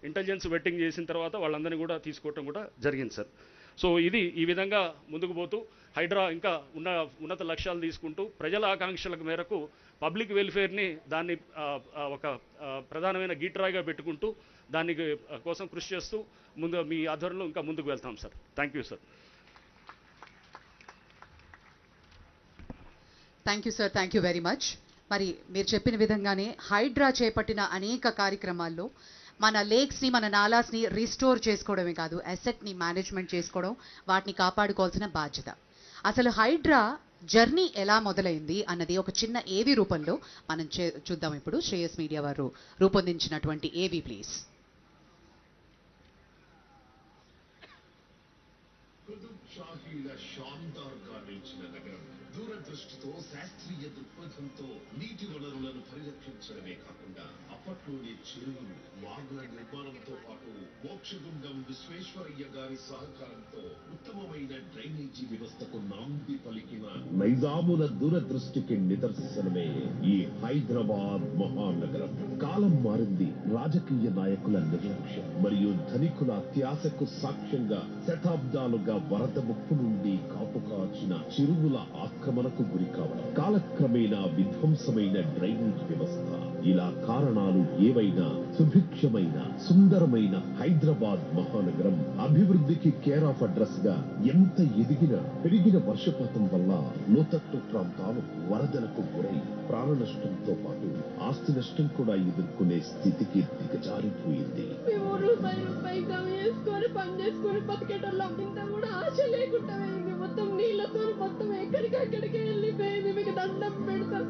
ఇంటెలిజెన్స్ వెట్టింగ్ చేసిన తర్వాత వాళ్ళందరినీ కూడా తీసుకోవడం కూడా జరిగింది సార్. సో ఈ విధంగా ముందుకు పోతూ హైడ్రా ఇంకా ఉన్నత లక్ష్యాలు తీసుకుంటూ ప్రజల ఆకాంక్షల మేరకు పబ్లిక్ వెల్ఫేర్ని దాన్ని ఒక ప్రధానమైన గీట్రాయిగా పెట్టుకుంటూ దానికి కోసం కృషి చేస్తూ ముందు మీ ఆధ్వర్యంలో ఇంకా ముందుకు వెళ్తాం sir. Thank you sir. Thank you sir, thank you very much. మరి మీరు చెప్పిన విధంగానే హైడ్రా చేపట్టిన అనేక కార్యక్రమాల్లో మన లేక్స్ని, మన నాలాస్ని రీస్టోర్ చేసుకోవడమే కాదు, అసెట్ని మేనేజ్మెంట్ చేసుకోవడం, వాటిని కాపాడుకోవాల్సిన బాధ్యత. అసలు హైడ్రా జర్నీ ఎలా మొదలైంది అన్నది ఒక చిన్న ఏవి రూపంలో మనం చూద్దాం. ఇప్పుడు శ్రేయస్ మీడియా వారు రూపొందించినటువంటి ఏవి ప్లీజ్. దూరదృష్టితో శాస్త్రీయ దృక్పథంతో నీటి వనరులను పరిరక్షించడమే కాకుండా అప్పట్లోని చెరువులు, వాగుల నిర్మాణంతో పాటు మోక్షగుండం విశ్వేశ్వరయ్య గారి సహకారంతో ఉత్తమమైన డ్రైనేజీ వ్యవస్థకు నాంది పలికిన నైజాముల దూరదృష్టికి నిదర్శనమే ఈ హైదరాబాద్ మహానగరం. కాలం మారింది. రాజకీయ నాయకుల నిర్లక్ష్యం మరియు ధనికుల అత్యాశకు సాక్ష్యంగా శతాబ్దాలుగా వరద ముప్పు నుండి కాపు కాచిన చెరువుల ఆక్రమణకు గురి కావడం, కాలక్రమేణా విధ్వంసమైన డ్రైనేజ్ వ్యవస్థ, ఇలా కారణాలు ఏవైనా సుభిక్షమైన సుందరమైన హైదరాబాద్ మహానగరం అభివృద్ధికి కేర్ ఆఫ్ అడ్రస్ గా ఎంత ఎదిగినా పెరిగిన వర్షపాతం వల్ల లోతట్టు ప్రాంతాలు వరదలకు గురై ప్రాణ నష్టంతో పాటు ఆస్తి నష్టం కూడా ఎదుర్కొనే స్థితికి దిగజారిపోయింది. మొత్తం నీళ్ళతో మొత్తం ఎక్కడికక్కడికి వెళ్ళిపోయింది. మీకు దండం పెడతాం.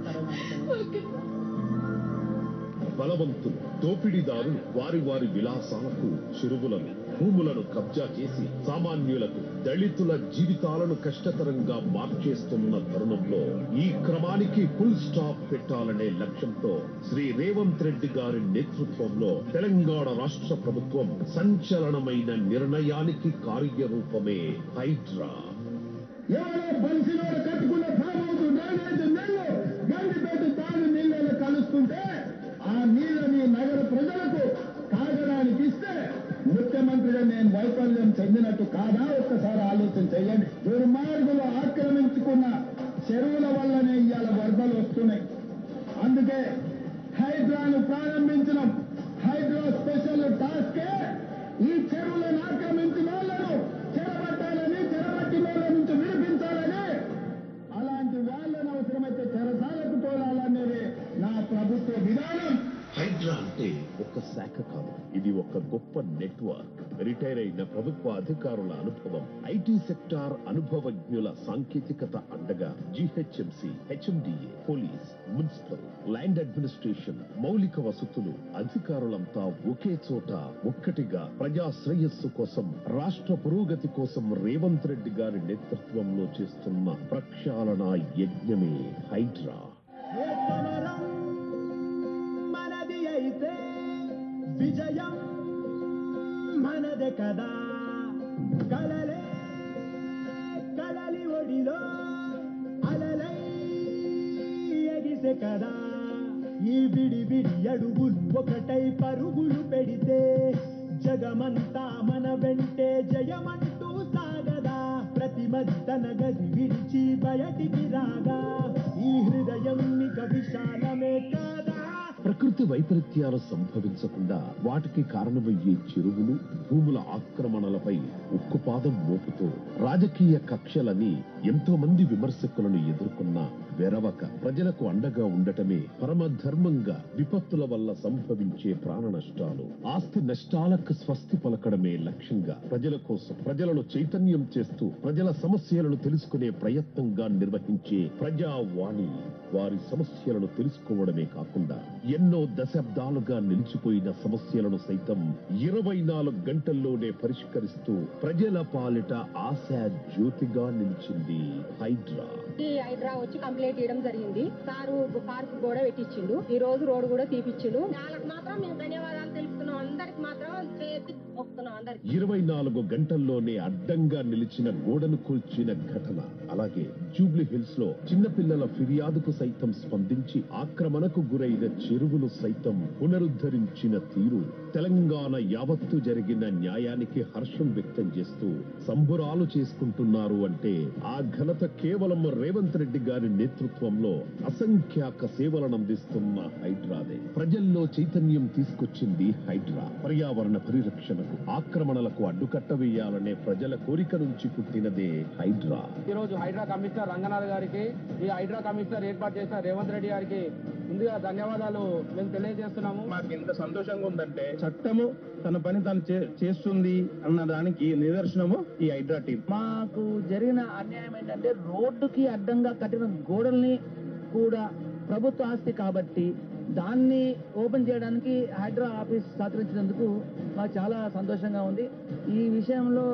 బలవంతులు, దోపిడీదారులు వారి వారి విలాసాలకు చెరువులను, భూములను కబ్జా చేసి సామాన్యులకు, దళితుల జీవితాలను కష్టతరంగా మార్చేస్తున్న తరుణంలో ఈ క్రమానికి ఫుల్ స్టాప్ పెట్టాలనే లక్ష్యంతో శ్రీ రేవంత్ రెడ్డి గారి నేతృత్వంలో తెలంగాణ రాష్ట్ర ప్రభుత్వం సంచలనమైన నిర్ణయానికి కార్యరూపమే హైడ్రా. కట్టుకున్న గండిపేట తాను నీళ్ళలో కలుస్తుంటే ఆ నీళ్ళని నగర ప్రజలకు తాగడానికి ఇస్తే ముఖ్యమంత్రిగా నేను వైఫల్యం చెందినట్టు కాదా? ఒక్కసారి ఆలోచన చేయండి. దుర్మార్గులు ఆక్రమించుకున్న చెరువుల వల్లనే ఇవాళ వరదలు వస్తున్నాయి. అందుకే హైడ్రాను ప్రారంభించడం. హైడ్రా స్పెషల్ టాస్కే ఈ చెరువులను ఆక్రమించిన వాళ్ళను చెరబట్టాలని, చెరబట్టిన వాళ్ళ నుంచి విడిపించాలని, అలాంటి వాళ్ళను అవసరమైతే చెరసాలకు తోలాలనేది నా ప్రభుత్వ విధానం. హైడ్రా అంటే ఒక శాఖ కాదు, ఇది ఒక గొప్ప నెట్వర్క్. రిటైర్ అయిన ప్రభుత్వ అధికారుల అనుభవం, ఐటీ సెక్టార్ అనుభవజ్ఞుల సాంకేతికత అండగా GHMC, HMDA, police, municipal, land administration, మౌలిక వసతులు, అధికారులంతా ఒకే చోట ఒక్కటిగా ప్రజా శ్రేయస్సు కోసం, రాష్ట్ర పురోగతి కోసం రేవంత్ రెడ్డి గారి నేతృత్వంలో చేస్తున్న ప్రక్షాళన యజ్ఞమే హైడ్రా. మనది అయితే విజయం మనదే కదా. కలలే కలలి ఒడిలో అలలై ఎగిసే కదా. ఈ విడి విడి అడుగులు ఒకటై పరుగులు పెడితే జగమంతా మన వెంటే జయమంటూ సాగదా. ప్రతి మద్దన గది విడిచి బయటికి రాగా ఈ హృదయం ఇక విశాలమే కాదా. ప్రకృతి వైపరీత్యాలు సంభవించకుండా వాటికి కారణమయ్యే చెరువులు, భూముల ఆక్రమణలపై ఉక్కుపాదం మోపుతూ రాజకీయ కక్షలని ఎంతో మంది విమర్శకులను ఎదుర్కొన్నా వెరవక ప్రజలకు అండగా ఉండటమే పరమధర్మంగా విపత్తుల వల్ల సంభవించే ప్రాణ నష్టాలు, ఆస్తి నష్టాలకు స్వస్తి పలకడమే లక్ష్యంగా ప్రజల కోసం ప్రజలను చైతన్యం చేస్తూ ప్రజల సమస్యలను తెలుసుకునే ప్రయత్నంగా నిర్వహించే ప్రజావాణి వారి సమస్యలను తెలుసుకోవడమే కాకుండా ఎన్నో దశాబ్దాలుగా నిలిచిపోయిన సమస్యలను సైతం 24 గంటల్లోనే పరిష్కరిస్తూ ప్రజల పాలిట ఆశా జ్యోతిగా నిలిచింది హైడ్రా. ఈ హైడ్రా వచ్చి కంప్లైంట్ చేయడం జరిగింది. సారు పార్క్ కూడా పెట్టించిండు. ఈ రోజు రోడ్డు కూడా తీపిచ్చిండు. వాళ్ళకి మాత్రం మేము ధన్యవాదాలు తెలుపుతున్నాం. అందరికి మాత్రం చేయొద్దు మొక్కుతున్నాం అందరికి. 24 గంటల్లోనే అడ్డంగా నిలిచిన గోడను కూల్చిన ఘటన, అలాగే జూబ్లీ హిల్స్ లో చిన్నపిల్లల ఫిర్యాదుకు సైతం స్పందించి ఆక్రమణకు గురైన చెరువును సైతం పునరుద్ధరించిన తీరు తెలంగాణ యావత్తు జరిగిన న్యాయానికి హర్షం వ్యక్తం చేస్తూ సంబురాలు చేసుకుంటున్నారు అంటే ఆ ఘనత కేవలం రేవంత్ రెడ్డి గారి నేతృత్వంలో అసంఖ్యాక సేవలను అందిస్తున్న హైడ్రాదే. ప్రజల్లో చైతన్యం తీసుకొచ్చింది హైడ్రా. పర్యావరణ పరిరక్షణకు, ఆక్రమణలకు అడ్డుకట్ట వేయాలనే ప్రజల కోరిక నుంచి పుట్టినదే హైడ్రా. ఈ రోజు హైడ్రా కమిషనర్ రంగనాథ్ గారికి, ఈ హైడ్రా కమిషనర్ ఏర్పాటు చేసిన రేవంత్ రెడ్డి గారికి ముందుగా ధన్యవాదాలు మేము తెలియజేస్తున్నాము. మాకు ఎంత సంతోషంగా ఉందంటే చట్టము తన పని తాను చేస్తుంది అన్న దానికి నిదర్శనము ఈ హైడ్రా టీం. మాకు జరిగిన అన్యాయం ఏంటంటే రోడ్డుకి అడ్డంగా కట్టిన గోడల్ని కూడా ప్రభుత్వ ఆస్తి కాబట్టి దాన్ని ఓపెన్ చేయడానికి హైడ్రా ఆఫీస్ సహకరించినందుకు మాకు చాలా సంతోషంగా ఉంది. ఈ విషయంలో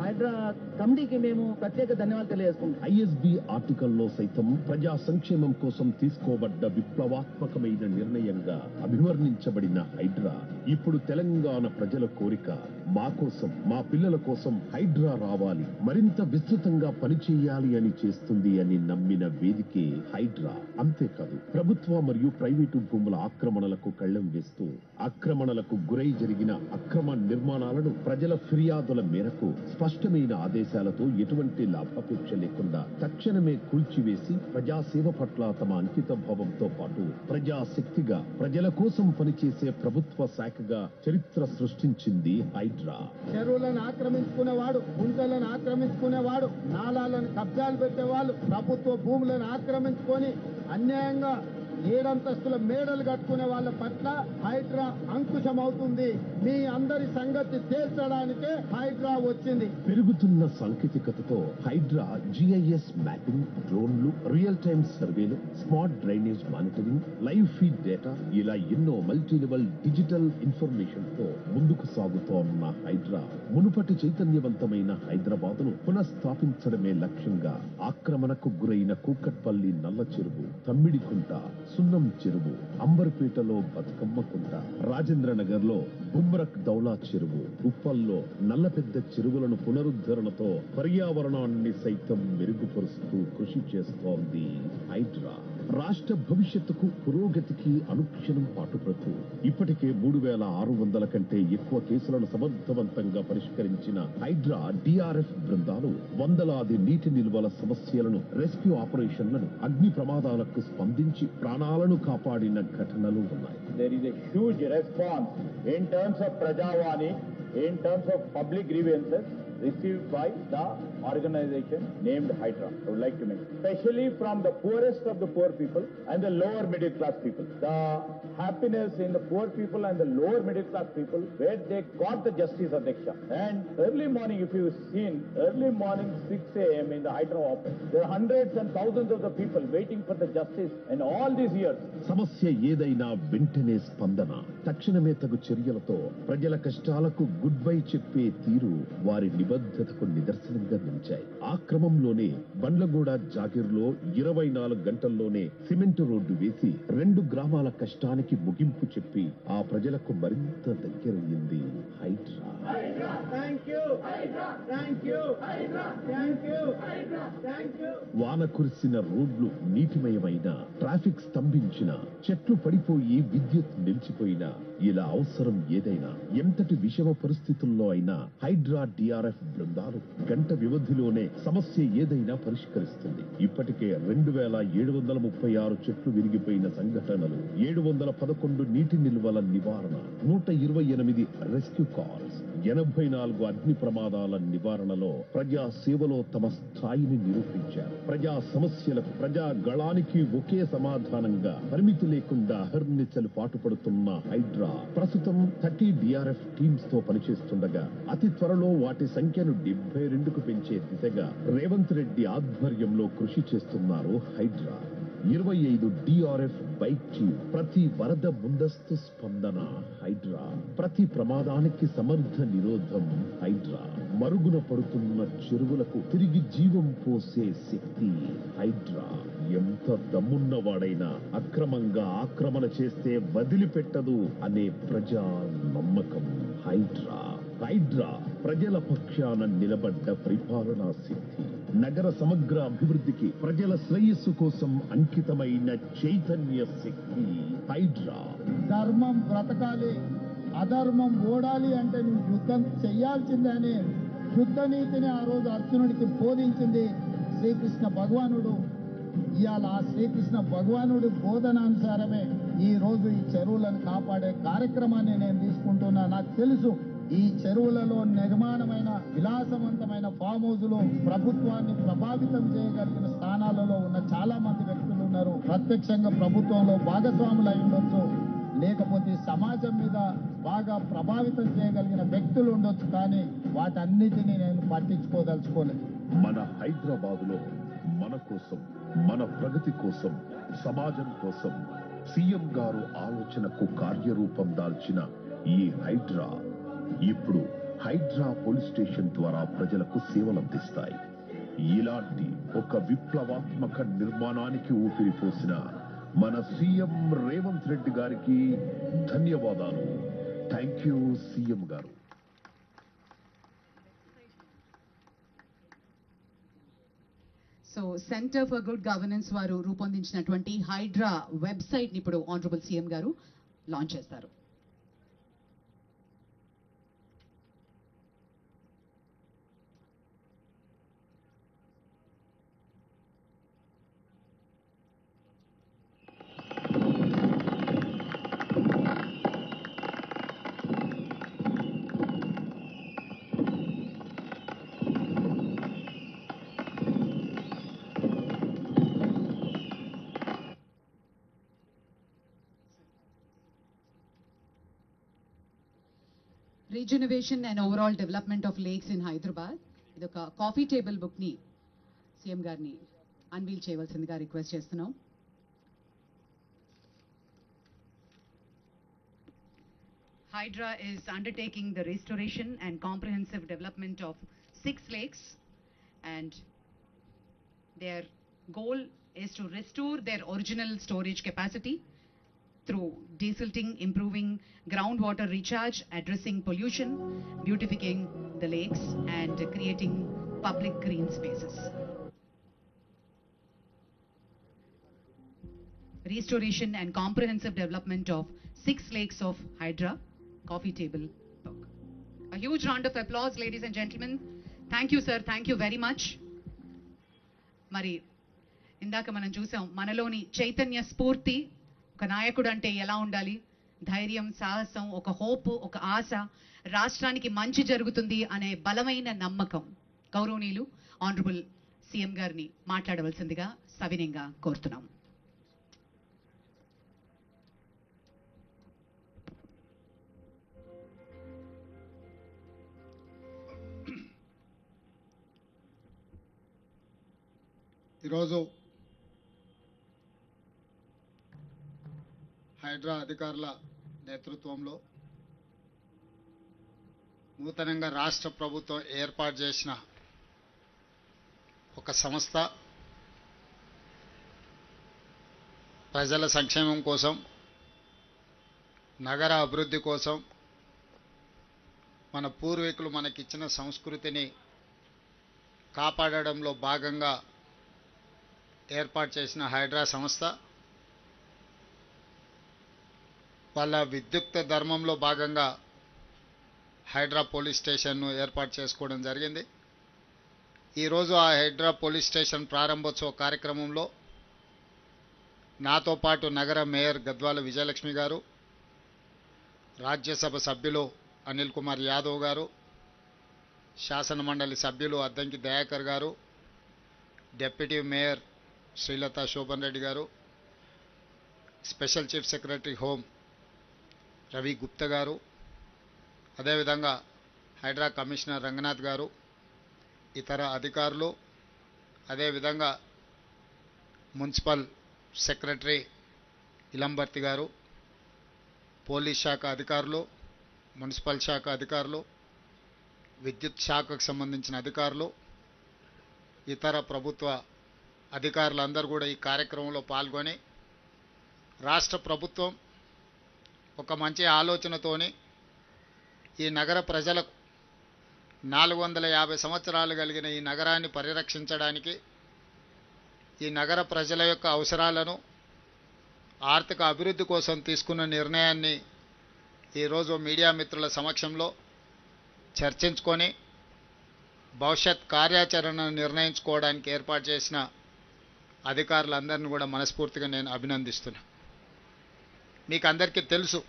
హైడ్రా కమిటీకి మేము ప్రత్యేక ధన్యవాదాలు తెలియజేసుకుంటాం. ఐఎస్బి ఆర్టికల్లో సైతం ప్రజా సంక్షేమం కోసం తీసుకోబడ్డ విప్లవాత్మకమైన నిర్ణయంగా అభివర్ణించబడిన హైడ్రా ఇప్పుడు తెలంగాణ ప్రజల కోరిక, మా కోసం, మా పిల్లల కోసం హైడ్రా రావాలి, మరింత విస్తృతంగా పనిచేయాలి అని చేస్తుంది అని నమ్మిన వేదికే హైడ్రా. అంతేకాదు, ప్రభుత్వ మరియు ప్రైవేటు భూముల ఆక్రమణలకు కళ్లెం వేస్తూ ఆక్రమణలకు గురై జరిగిన అక్రమ నిర్మాణాలను ప్రజల ఫిర్యాదుల మేరకు స్పష్టమైన ఆదేశాలతో ఎటువంటి లాభాపేక్ష లేకుండా తక్షణమే కూల్చివేసి ప్రజాసేవ పట్ల తమ అంకిత భావంతో పాటు ప్రజాశక్తిగా ప్రజల కోసం పనిచేసే ప్రభుత్వ శాఖగా చరిత్ర సృష్టించింది హైడ్రా. చెరువులను ఆక్రమించుకునేవాడు, గుంటలను ఆక్రమించుకునేవాడు, నాలాలను కబ్జాలు పెట్టేవాళ్ళు, ప్రభుత్వ భూములను ఆక్రమించుకొని అన్యాయంగా 7 అంతస్తుల మేడలు కట్టుకునే వాళ్ళ పట్ల హైడ్రా అంకుశం అవుతుంది. మీ అందరి సంగతి తేల్చడానికే హైడ్రా వచ్చింది. పెరుగుతున్న సాంకేతికతతో హైడ్రా GIS మ్యాపింగ్, డ్రోన్లు, రియల్ టైమ్ సర్వేలు, smart drainage monitoring, live feed data, ఇలా ఎన్నో మల్టీ లెవెల్ డిజిటల్ ఇన్ఫర్మేషన్ తో ముందుకు సాగుతోన్న హైడ్రా మునుపటి చైతన్యవంతమైన హైదరాబాద్ ను పునఃస్థాపించడమే లక్ష్యంగా ఆక్రమణకు గురైన కూకట్పల్లి నల్ల చెరువు, తమ్మిడికుంట, సున్నం చెరువు, అంబర్పేటలో బతుకమ్మకుంట, రాజేంద్రనగర్ లో బుమ్రక్ దౌలా చెరువు, ఉప్పల్లో నల్లపెద్ద చెరువులను పునరుద్ధరణతో పర్యావరణాన్ని సైతం మెరుగుపరుస్తూ కృషి చేస్తోంది హైడ్రా. రాష్ట్ర భవిష్యత్తుకు, పురోగతికి అనుక్షణం పాటుపడుతూ ఇప్పటికే 3600 కంటే ఎక్కువ కేసులను సమర్థవంతంగా పరిష్కరించిన హైడ్రా DRF బృందాలు వందలాది నీటి నిల్వల సమస్యలను, రెస్క్యూ ఆపరేషన్లను, అగ్ని ప్రమాదాలకు స్పందించి ప్రాణాలను కాపాడిన ఘటనలు ఉన్నాయి. There is a huge response in terms of Prajavani, in terms of public grievances received by the organization named Hydra. I would like to mention, especially from the poorest of the poor people and the lower middle class people. The happiness in the poor people and the lower middle class people, where they got the justice Adhyaksha. And early morning, if you've seen, early morning 6 a.m. in the Hydra office, there are hundreds and thousands of the people waiting for the justice in all these years. సమస్య ఏదైనా వెంటనే స్పందన, తక్షణమే తగు చర్యలతో ప్రజల కష్టాలకు good bye చెప్పే తీరు వారి నిబద్ధతకు నిదర్శనంగా నిలిచాయి. ఆ క్రమంలోనే బండ్లగూడ జాగిర్లో 24 గంటల్లోనే సిమెంట్ రోడ్డు వేసి 2 గ్రామాల కష్టానికి ముగింపు చెప్పి ఆ ప్రజలకు మరింత దగ్గరయ్యింది హైడ్రా. వాన కురిసిన రోడ్లు నీటిమయమైన, ట్రాఫిక్ స్తంభించిన, చెట్లు పడిపోయి విద్యుత్ నిలిచిపోయినా, ఇలా అవసరం ఏదైనా, ఎంతటి విషమ పరిస్థితుల్లో అయినా హైడ్రా DRF బృందాలు గంట వ్యవధిలోనే సమస్య ఏదైనా పరిష్కరిస్తుంది. ఇప్పటికే 2736 చెట్లు విరిగిపోయిన సంఘటనలు, 711 నీటి నిల్వల నివారణ, 128 రెస్క్యూ కాల్స్, 84 అగ్ని ప్రమాదాల నివారణలో ప్రజా సేవలో తమ స్థాయిని నిరూపించారు. ప్రజా సమస్యలకు, ప్రజా గళానికి ఒకే సమాధానంగా పరిమితి లేకుండా అహర్నిశలు పాటుపడుతున్న హైడ్రా ప్రస్తుతం 30 DRF టీమ్స్ తో పనిచేస్తుండగా అతి త్వరలో వాటి సంఖ్యను 72కు పెంచే దిశగా రేవంత్ రెడ్డి ఆధ్వర్యంలో కృషి చేస్తున్నారు హైడ్రా. 25 DRF బైక్ టీమ్, ప్రతి వరద ముందస్తు స్పందన హైడ్రా, ప్రతి ప్రమాదానికి సమర్థ నిరోధం హైడ్రా, మరుగున పడుతున్న చెరువులకు తిరిగి జీవం పోసే శక్తి హైడ్రా. ఎంత దమ్మున్నవాడైనా అక్రమంగా ఆక్రమణ చేస్తే వదిలిపెట్టదు అనే ప్రజా నమ్మకం హైడ్రా ప్రజల పక్షాన నిలబడ్డ పరిపాలనా సిద్ధి, నగర సమగ్ర అభివృద్ధికి ప్రజల శ్రేయస్సు కోసం అంకితమైన చైతన్య శక్తి హైడ్రా. ధర్మం బ్రతకాలి, అధర్మం ఓడాలి అంటే నువ్వు యుద్ధం చెయ్యాల్సిందే అనే యుద్ధ నీతిని ఆ రోజు అర్జునుడికి బోధించింది శ్రీకృష్ణ భగవానుడు. ఇవాళ ఆ శ్రీకృష్ణ భగవానుడి బోధనానుసారమే ఈ రోజు ఈ చెరువులను కాపాడే కార్యక్రమాన్ని నేను తీసుకుంటున్నా. నాకు తెలుసు ఈ చెరువులలో నిర్మాణమైన విలాసవంతమైన ఫామ్ హౌజులు ప్రభుత్వాన్ని ప్రభావితం చేయగలిగిన స్థానాలలో ఉన్న చాలా మంది వ్యక్తులు ఉన్నారు. ప్రత్యక్షంగా ప్రభుత్వంలో భాగస్వాములు అయి ఉండొచ్చు, లేకపోతే సమాజం మీద బాగా ప్రభావితం చేయగలిగిన వ్యక్తులు ఉండొచ్చు. కానీ వాటన్నిటినీ నేను పట్టించుకోదలుచుకోలేదు. మన హైదరాబాదులో మన కోసం, మన ప్రగతి కోసం, సమాజం కోసం సీఎం గారు ఆలోచనకు కార్యరూపం దాల్చిన ఈ హైడ్రా ఇప్పుడు హైడ్రా పోలీస్ స్టేషన్ ద్వారా ప్రజలకు సేవలందిస్తాయి. ఇలాంటి ఒక విప్లవాత్మక నిర్మాణానికి ఊపిరిపోసిన మన సీఎం రేవంత్ రెడ్డి గారికి ధన్యవాదాలు. థ్యాంక్ యూ సీఎం గారు. So centre for good governance వారు రూపొందించినటువంటి హైడ్రా వెబ్సైట్ ని ఇప్పుడు ఆనరబుల్ సీఎం గారు లాంచ్ చేస్తారు. Regeneration and overall development of lakes in Hyderabad, ఇది ఒక కాఫీ టేబుల్ బుక్ ని సీఎం గారిని అన్వీల్ చేయవలసిందిగా రిక్వెస్ట్ చేస్తున్నాం. Hydra is undertaking the restoration and comprehensive development of 6 lakes, and their goal is to restore their original storage capacity through desilting, improving groundwater recharge, addressing pollution, beautifying the lakes, and creating public green spaces. Restoration and comprehensive development of 6 lakes of Hydra coffee table book. A huge round of applause, ladies and gentlemen. Thank you, sir. Thank you very much. మరి ఇందాక మనం చూసాం మనలోని చైతన్య స్ఫూర్తి, ఒక నాయకుడు అంటే ఎలా ఉండాలి, ధైర్యం, సాహసం, ఒక హోప్, ఒక ఆశ, రాష్ట్రానికి మంచి జరుగుతుంది అనే బలమైన నమ్మకం. గౌరవనీయులు ఆనరబుల్ సీఎం గారిని మాట్లాడవలసిందిగా సవినయంగా కోరుతున్నాం. ఈరోజు హైడ్రా అధికారుల నేతృత్వంలో నూతనంగా రాష్ట్ర ప్రభుత్వం ఏర్పాటు చేసిన ఒక సంస్థ ప్రజల సంక్షేమం కోసం, నగర అభివృద్ధి కోసం, మన పూర్వీకులు మనకిచ్చిన సంస్కృతిని కాపాడడంలో భాగంగా ఏర్పాటు చేసిన హైడ్రా సంస్థ వాళ్ళ విద్యుక్త ధర్మంలో భాగంగా హైడ్రా పోలీస్ స్టేషన్ను ఏర్పాటు చేసుకోవడం జరిగింది. ఈరోజు ఆ హైడ్రా పోలీస్ స్టేషన్ ప్రారంభోత్సవ కార్యక్రమంలో నాతో పాటు నగర మేయర్ గద్వాల విజయలక్ష్మి గారు, రాజ్యసభ సభ్యులు అనిల్ కుమార్ యాదవ్ గారు, శాసన మండలి సభ్యులు అద్దంకి దయాకర్ గారు, డిప్యూటీ మేయర్ శ్రీలత శోభన్ రెడ్డి గారు, special chief secretary home Ravi Gupta గారు, అదేవిధంగా హైడ్రా కమిషనర్ రంగనాథ్ గారు, ఇతర అధికారులు, అదేవిధంగా మున్సిపల్ సెక్రటరీ ఇలంబర్తి గారు, పోలీస్ శాఖ అధికారులు, మున్సిపల్ శాఖ అధికారులు, విద్యుత్ శాఖకు సంబంధించిన అధికారులు, ఇతర ప్రభుత్వ అధికారులందరూ కూడా ఈ కార్యక్రమంలో పాల్గొని రాష్ట్ర ప్రభుత్వం ఒక మంచి ఆలోచనతోని ఈ నగర ప్రజలకు 450 సంవత్సరాలు కలిగిన ఈ నగరాన్ని పరిరక్షించడానికి, ఈ నగర ప్రజల యొక్క అవసరాలను, ఆర్థిక అభివృద్ధి కోసం తీసుకున్న నిర్ణయాన్ని ఈరోజు మీడియా మిత్రుల సమక్షంలో చర్చించుకొని భవిష్యత్ కార్యాచరణను నిర్ణయించుకోవడానికి ఏర్పాటు చేసిన అధికారులందరినీ కూడా మనస్ఫూర్తిగా నేను అభినందిస్తున్నా. మీకు అందరికీ తెలుసు,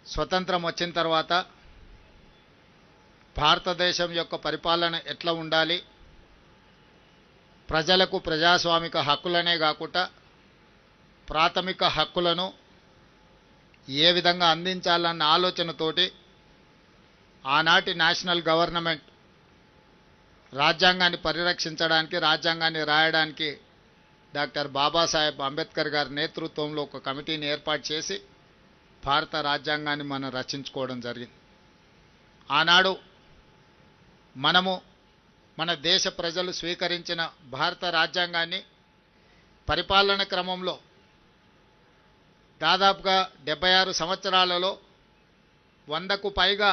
స్వతంత్రం వచ్చిన తర్వాత భారతదేశం యొక్క పరిపాలన ఎట్లా ఉండాలి, ప్రజలకు ప్రజాస్వామిక హక్కులనే కాకుండా ప్రాథమిక హక్కులను ఏ విధంగా అందించాలన్న ఆలోచనతోటి ఆనాటి నేషనల్ గవర్నమెంట్ రాజ్యాంగాన్ని పరిరక్షించడానికి, రాజ్యాంగాన్ని రాయడానికి డాక్టర్ బాబాసాహెబ్ అంబేద్కర్ గారి నేతృత్వంలో ఒక కమిటీని ఏర్పాటు చేసి భారత రాజ్యాంగాన్ని మనం రచించుకోవడం జరిగింది. ఆనాడు మన దేశ ప్రజలు స్వీకరించిన భారత రాజ్యాంగాన్ని పరిపాలన క్రమంలో దాదాపుగా 76 సంవత్సరాలలో 100కు పైగా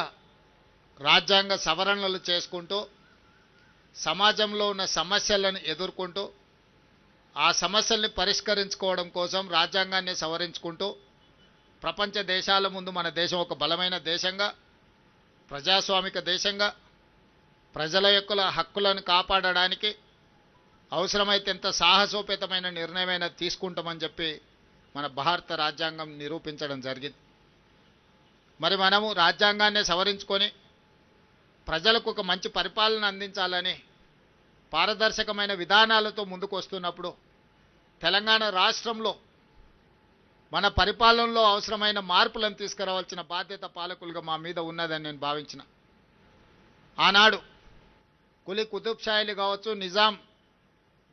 రాజ్యాంగ సవరణలు చేసుకుంటూ సమాజంలో ఉన్న సమస్యలను ఎదుర్కొంటూ ఆ సమస్యల్ని పరిష్కరించుకోవడం కోసం రాజ్యాంగాన్ని సవరించుకుంటూ ప్రపంచ దేశాల ముందు మన దేశం ఒక బలమైన దేశంగా, ప్రజాస్వామిక దేశంగా, ప్రజల యొక్క హక్కులను కాపాడడానికి అవసరమైతే ఎంత సాహసోపేతమైన నిర్ణయమైనా తీసుకుంటామని చెప్పి మన భారత రాజ్యాంగం నిరూపించడం జరిగింది. మరి మనము రాజ్యాంగాన్ని సవరించుకొని ప్రజలకు ఒక మంచి పరిపాలన అందించాలని పారదర్శకమైన విధానాలతో ముందుకు వస్తున్నప్పుడు తెలంగాణ రాష్ట్రంలో మన పరిపాలనలో అవసరమైన మార్పులను తీసుకురావాల్సిన బాధ్యత పాలకులుగా మా మీద ఉన్నదని నేను భావించిన. ఆనాడు కులీ కుతుబ్ షాయిలు కావచ్చు, నిజాం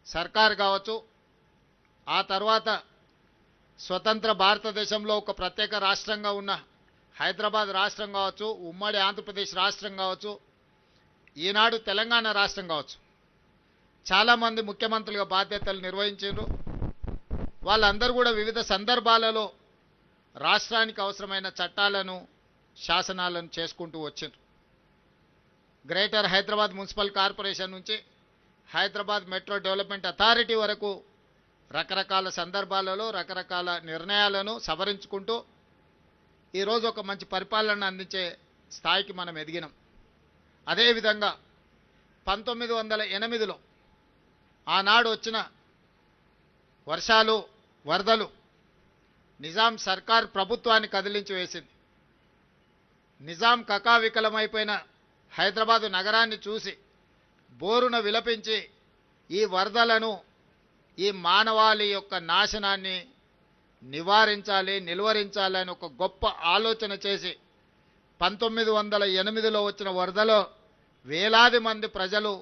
సర్కార్ కావచ్చు, ఆ తర్వాత స్వతంత్ర భారతదేశంలో ఒక ప్రత్యేక రాష్ట్రంగా ఉన్న హైదరాబాద్ రాష్ట్రం కావచ్చు, ఉమ్మడి ఆంధ్రప్రదేశ్ రాష్ట్రం కావచ్చు, ఈనాడు తెలంగాణ రాష్ట్రం కావచ్చు, చాలామంది ముఖ్యమంత్రులుగా బాధ్యతలు నిర్వహించారు. వాళ్ళందరూ కూడా వివిధ సందర్భాలలో రాష్ట్రానికి అవసరమైన చట్టాలను, శాసనాలను చేసుకుంటూ వచ్చారు. గ్రేటర్ హైదరాబాద్ మున్సిపల్ కార్పొరేషన్ నుంచి హైదరాబాద్ మెట్రో డెవలప్మెంట్ అథారిటీ వరకు రకరకాల సందర్భాలలో రకరకాల నిర్ణయాలను సవరించుకుంటూ ఈరోజు ఒక మంచి పరిపాలన అందించే స్థాయికి మనం ఎదిగినాం. అదేవిధంగా 1908లో ఆనాడు వచ్చిన వర్షాలు, వరదలు నిజాం సర్కార్ ప్రభుత్వాన్ని కదిలించి వేసింది. నిజాం కకావికలమైపోయిన హైదరాబాదు నగరాన్ని చూసి బోరున విలపించి ఈ వరదలను, ఈ మానవాళి యొక్క నాశనాన్ని నివారించాలి, నిలువరించాలని ఒక గొప్ప ఆలోచన చేసి 1908లో వచ్చిన వరదలో వేలాది మంది ప్రజలు,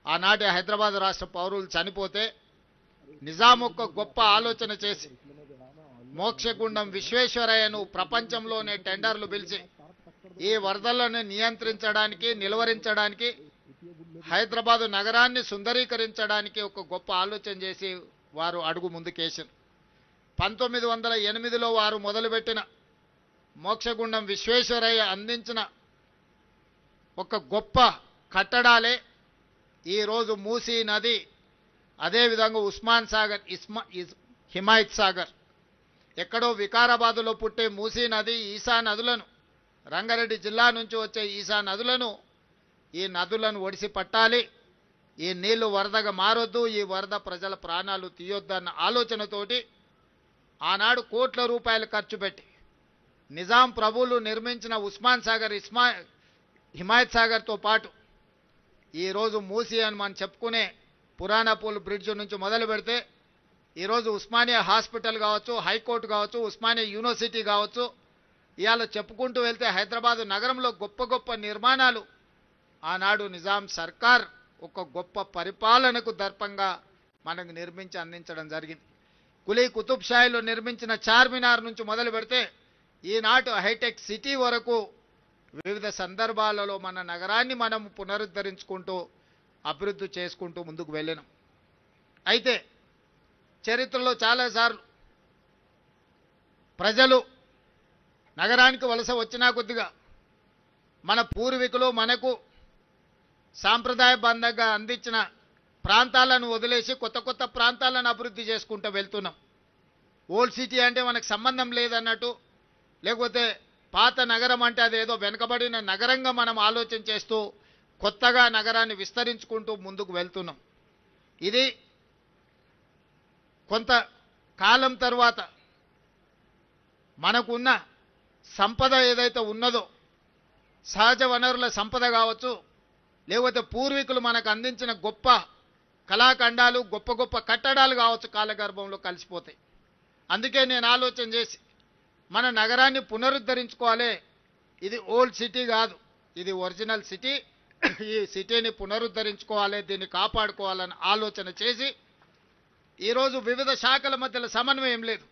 ఆనాటి హైదరాబాద్ రాష్ట్ర పౌరులు చనిపోతే నిజాం ఒక గొప్ప ఆలోచన చేసి మోక్షగుండం విశ్వేశ్వరయ్యను ప్రపంచంలోనే టెండర్లు పిలిచి ఈ వరదలను నియంత్రించడానికి, నిలువరించడానికి, హైదరాబాదు నగరాన్ని సుందరీకరించడానికి ఒక గొప్ప ఆలోచన చేసి వారు అడుగు ముందుకేశారు. 1908లో వారు మొదలుపెట్టిన మోక్షగుండం విశ్వేశ్వరయ్య అందించిన ఒక గొప్ప కట్టడాలే ఈరోజు మూసీ నది, అదేవిధంగా ఉస్మాన్ సాగర్, హిమాయత్ సాగర్. ఎక్కడో వికారాబాదులో పుట్టే మూసీ నది, ఈసా నదులను, రంగారెడ్డి జిల్లా నుంచి వచ్చే ఈసా నదులను, ఈ నదులను ఒడిసి పట్టాలి, ఈ నీళ్లు వరదగా మారొద్దు, ఈ వరద ప్రజల ప్రాణాలు తీయొద్దన్న ఆలోచనతోటి ఆనాడు కోట్ల రూపాయలు ఖర్చు పెట్టి నిజాం ప్రభువులు నిర్మించిన ఉస్మాన్ సాగర్, హిమాయత్ సాగర్తో పాటు ఈరోజు మూసీ అని మనం చెప్పుకునే పురాణాపూల్ బ్రిడ్జ్ నుంచి మొదలు పెడితే ఈరోజు ఉస్మానియా హాస్పిటల్ కావచ్చు, హైకోర్టు కావచ్చు, ఉస్మానియా యూనివర్సిటీ కావచ్చు, ఇవాళ చెప్పుకుంటూ వెళ్తే హైదరాబాదు నగరంలో గొప్ప గొప్ప నిర్మాణాలు ఆనాడు నిజాం సర్కార్ ఒక గొప్ప పరిపాలనకు దర్పంగా మనకు నిర్మించి అందించడం జరిగింది. కులీ కుతుబ్ షాయిలో నిర్మించిన చార్మినార్ నుంచి మొదలు పెడితే ఈనాటి హైటెక్ సిటీ వరకు వివిధ సందర్భాలలో మన నగరాన్ని మనం పునరుద్ధరించుకుంటూ అభివృద్ధి చేసుకుంటూ ముందుకు వెళ్ళినాం. అయితే చరిత్రలో చాలాసార్లు ప్రజలు నగరానికి వలస వచ్చినా కొద్దిగా మన పూర్వీకులు మనకు సాంప్రదాయబద్ధంగా అందించిన ప్రాంతాలను వదిలేసి కొత్త కొత్త ప్రాంతాలను అభివృద్ధి చేసుకుంటూ వెళ్తున్నాం. ఓల్డ్ సిటీ అంటే మనకు సంబంధం లేదన్నట్టు, లేకపోతే పాత నగరం అంటే అదేదో వెనుకబడిన నగరంగా మనం ఆలోచన చేస్తూ కొత్తగా నగరాన్ని విస్తరించుకుంటూ ముందుకు వెళ్తున్నాం. ఇది కొంత కాలం తర్వాత మనకున్న సంపద ఏదైతే ఉన్నదో, సహజ వనరుల సంపద కావచ్చు, లేకపోతే పూర్వీకులు మనకు అందించిన గొప్ప కళాఖండాలు, గొప్ప గొప్ప కట్టడాలు కావచ్చు, కాలగర్భంలో కలిసిపోతాయి. అందుకే నేను ఆలోచన చేసి మన నగరాన్ని పునరుద్ధరించుకోవాలి. ఇది ఓల్డ్ సిటీ కాదు, ఇది ఒరిజినల్ సిటీ. ఈ సిటీని పునరుద్ధరించుకోవాలి, దీన్ని కాపాడుకోవాలని ఆలోచన చేసి ఈరోజు వివిధ శాఖల మధ్యలో సమన్వయం లేదు.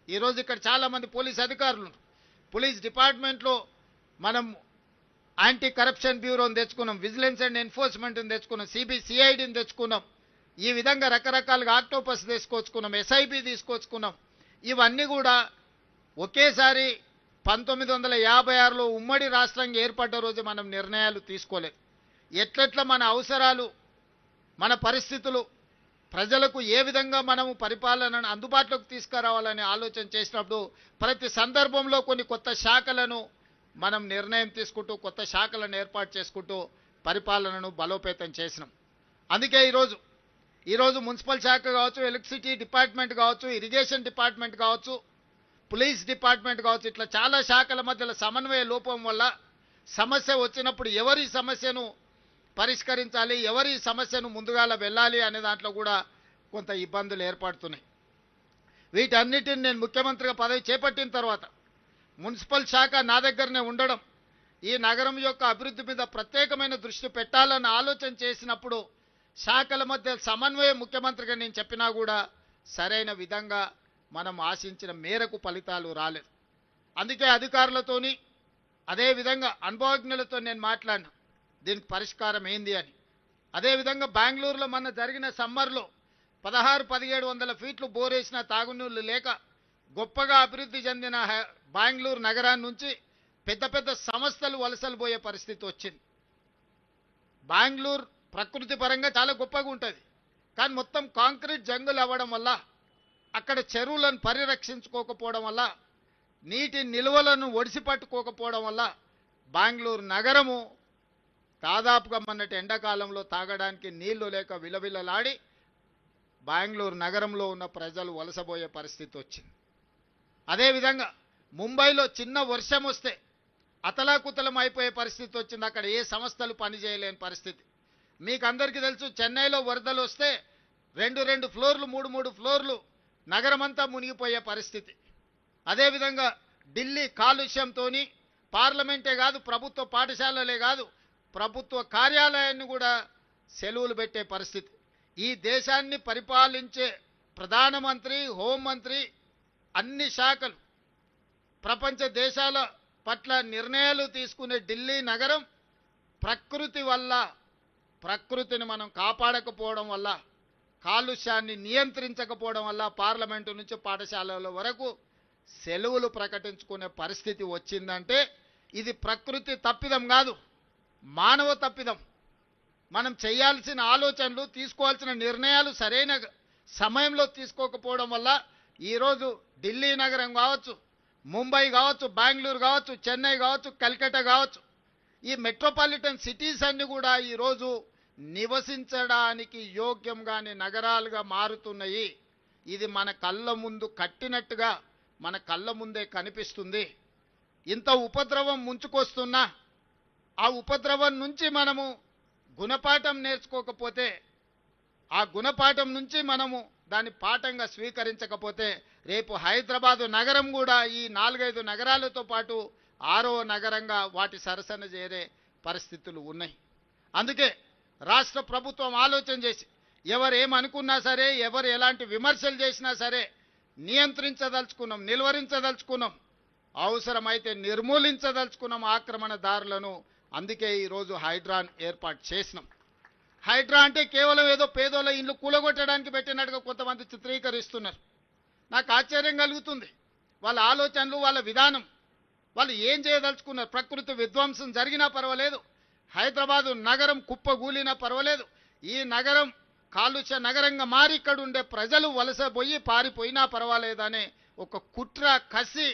ఈరోజు ఇక్కడ చాలామంది పోలీస్ అధికారులు, పోలీస్ డిపార్ట్మెంట్లో మనం యాంటీ కరప్షన్ బ్యూరోని తెచ్చుకున్నాం, విజిలెన్స్ అండ్ ఎన్ఫోర్స్మెంట్ని తెచ్చుకున్నాం, సిఐడిని తెచ్చుకున్నాం. ఈ విధంగా రకరకాలుగా ఆక్టోపస్ తీసుకొచ్చుకున్నాం, ఎస్ఐబి తీసుకొచ్చుకున్నాం. ఇవన్నీ కూడా ఒకేసారి 1956లో ఉమ్మడి రాష్ట్రంగా ఏర్పడ్డ రోజు మనం నిర్ణయాలు తీసుకోలేదు. ఎట్లెట్లా మన అవసరాలు, మన పరిస్థితులు, ప్రజలకు ఏ విధంగా మనము పరిపాలనను అందుబాటులోకి తీసుకురావాలని ఆలోచన చేసినప్పుడు ప్రతి సందర్భంలో కొన్ని కొత్త శాఖలను మనం నిర్ణయం తీసుకుంటూ కొత్త శాఖలను ఏర్పాటు చేసుకుంటూ పరిపాలనను బలోపేతం చేసినాం. అందుకే ఈరోజు మున్సిపల్ శాఖ కావచ్చు, ఎలక్ట్రిసిటీ డిపార్ట్మెంట్ కావచ్చు, ఇరిగేషన్ డిపార్ట్మెంట్ కావచ్చు, పోలీస్ డిపార్ట్మెంట్ కావచ్చు, ఇట్లా చాలా శాఖల మధ్యలో సమన్వయ లోపం వల్ల సమస్య వచ్చినప్పుడు ఎవరి సమస్యను పరిష్కరించాలి, ఎవరి సమస్యను ముందుగాల వెళ్ళాలి అనే దాంట్లో కూడా కొంత ఇబ్బందులు ఏర్పడుతున్నాయి. వీటన్నిటిని నేను ముఖ్యమంత్రిగా పదవి చేపట్టిన తర్వాత మున్సిపల్ శాఖ నా దగ్గరనే ఉండడం, ఈ నగరం యొక్క అభివృద్ధి మీద ప్రత్యేకమైన దృష్టి పెట్టాలని ఆలోచన చేసినప్పుడు శాఖల మధ్య సమన్వయం ముఖ్యమంత్రిగా నేను చెప్పినా కూడా సరైన విధంగా మనం ఆశించిన మేరకు ఫలితాలు రాలేదు. అందుకే అధికారులతోని అదేవిధంగా అనుభవజ్ఞులతో నేను మాట్లాడినా దీనికి పరిష్కారం ఏంది అని. అదేవిధంగా బెంగళూరులో మొన్న జరిగిన సమ్మర్లో 1600-1700 ఫీట్లు బోరేసిన తాగునీళ్లు లేక గొప్పగా అభివృద్ధి చెందిన బెంగళూరు నగరాన్ని నుంచి పెద్ద పెద్ద సంస్థలు వలసలు పోయే పరిస్థితి వచ్చింది. బెంగళూరు ప్రకృతి పరంగా చాలా గొప్పగా ఉంటుంది, కానీ మొత్తం కాంక్రీట్ జంగులు అవ్వడం వల్ల, అక్కడ చెరువులను పరిరక్షించుకోకపోవడం వల్ల, నీటి నిల్వలను ఒడిసి పట్టుకోకపోవడం వల్ల బెంగళూరు నగరము దాదాపుగా మొన్నటి ఎండాకాలంలో తాగడానికి నీళ్లు లేక విలవిలలాడి బెంగళూరు నగరంలో ఉన్న ప్రజలు వలసపోయే పరిస్థితి వచ్చింది. అదేవిధంగా ముంబైలో చిన్న వర్షం వస్తే అతలాకుతలం అయిపోయే పరిస్థితి వచ్చింది. అక్కడ ఏ సంస్థలు పనిచేయలేని పరిస్థితి. మీకు అందరికీ తెలుసు, చెన్నైలో వరదలు వస్తే 2 ఫ్లోర్లు 3 ఫ్లోర్లు నగరమంతా మునిగిపోయే పరిస్థితి. అదేవిధంగా ఢిల్లీ కాలుష్యంతో పార్లమెంటే కాదు, ప్రభుత్వ పాఠశాలలే కాదు, ప్రభుత్వ కార్యాలయాన్ని కూడా సెలవులు పెట్టే పరిస్థితి. ఈ దేశాన్ని పరిపాలించే ప్రధానమంత్రి, హోంమంత్రి, అన్ని శాఖలు, ప్రపంచ దేశాల పట్ల నిర్ణయాలు తీసుకునే ఢిల్లీ నగరం ప్రకృతిని మనం కాపాడకపోవడం వల్ల, కాలుష్యాన్ని నియంత్రించకపోవడం వల్ల పార్లమెంటు నుంచి పాఠశాలల వరకు సెలవులు ప్రకటించుకునే పరిస్థితి వచ్చిందంటే ఇది ప్రకృతి తప్పిదం కాదు, మానవ తప్పిదం. మనం చేయాల్సిన ఆలోచనలు, తీసుకోవాల్సిన నిర్ణయాలు సరైన సమయంలో తీసుకోకపోవడం వల్ల ఈరోజు ఢిల్లీ నగరం కావచ్చు, ముంబై కావచ్చు, బెంగళూరు కావచ్చు, చెన్నై కావచ్చు, కల్కట్టా కావచ్చు, ఈ మెట్రోపాలిటన్ సిటీస్ అన్ని కూడా ఈరోజు నివసించడానికి యోగ్యంగానే నగరాలుగా మారుతున్నాయి. ఇది మన కళ్ళ ముందు కట్టినట్టుగా మన కళ్ళ ముందే కనిపిస్తుంది. ఇంత ఉపద్రవం ముంచుకొస్తున్నా ఆ ఉపద్రవం నుంచి మనము గుణపాఠం నేర్చుకోకపోతే, ఆ గుణపాఠం నుంచి మనము దాన్ని పాఠంగా స్వీకరించకపోతే రేపు హైదరాబాదు నగరం కూడా ఈ 4-5 నగరాలతో పాటు 6వ నగరంగా వాటి సరసన చేరే పరిస్థితులు ఉన్నాయి. అందుకే రాష్ట్ర ప్రభుత్వం ఆలోచన చేసి ఎవరు ఏమనుకున్నా సరే, ఎవరు ఎలాంటి విమర్శలు చేసినా సరే నియంత్రించదలుచుకున్నాం, నిలువరించదలుచుకున్నాం, అవసరమైతే నిర్మూలించదలుచుకున్నాం ఆక్రమణదారులను. అందుకే ఈరోజు హైడ్రాన్ ఏర్పాటు చేసినాం. హైడ్రా అంటే కేవలం ఏదో పేదోళ్ళ ఇల్లు కూలగొట్టడానికి పెట్టినట్టుగా కొంతమంది చిత్రీకరిస్తున్నారు. నాకు ఆశ్చర్యం కలుగుతుంది. వాళ్ళ ఆలోచనలు, వాళ్ళ విధానం. వాళ్ళు ఏం చేయదలుచుకున్నారు? ప్రకృతి విధ్వంసం జరిగినా పర్వాలేదు, హైదరాబాదు నగరం కుప్పగూలినా పర్వాలేదు, ఈ నగరం కాలుష్య నగరంగా మారి ఇక్కడ ఉండే ప్రజలు వలసపోయి పారిపోయినా పర్వాలేదనే ఒక కుట్ర, కసి,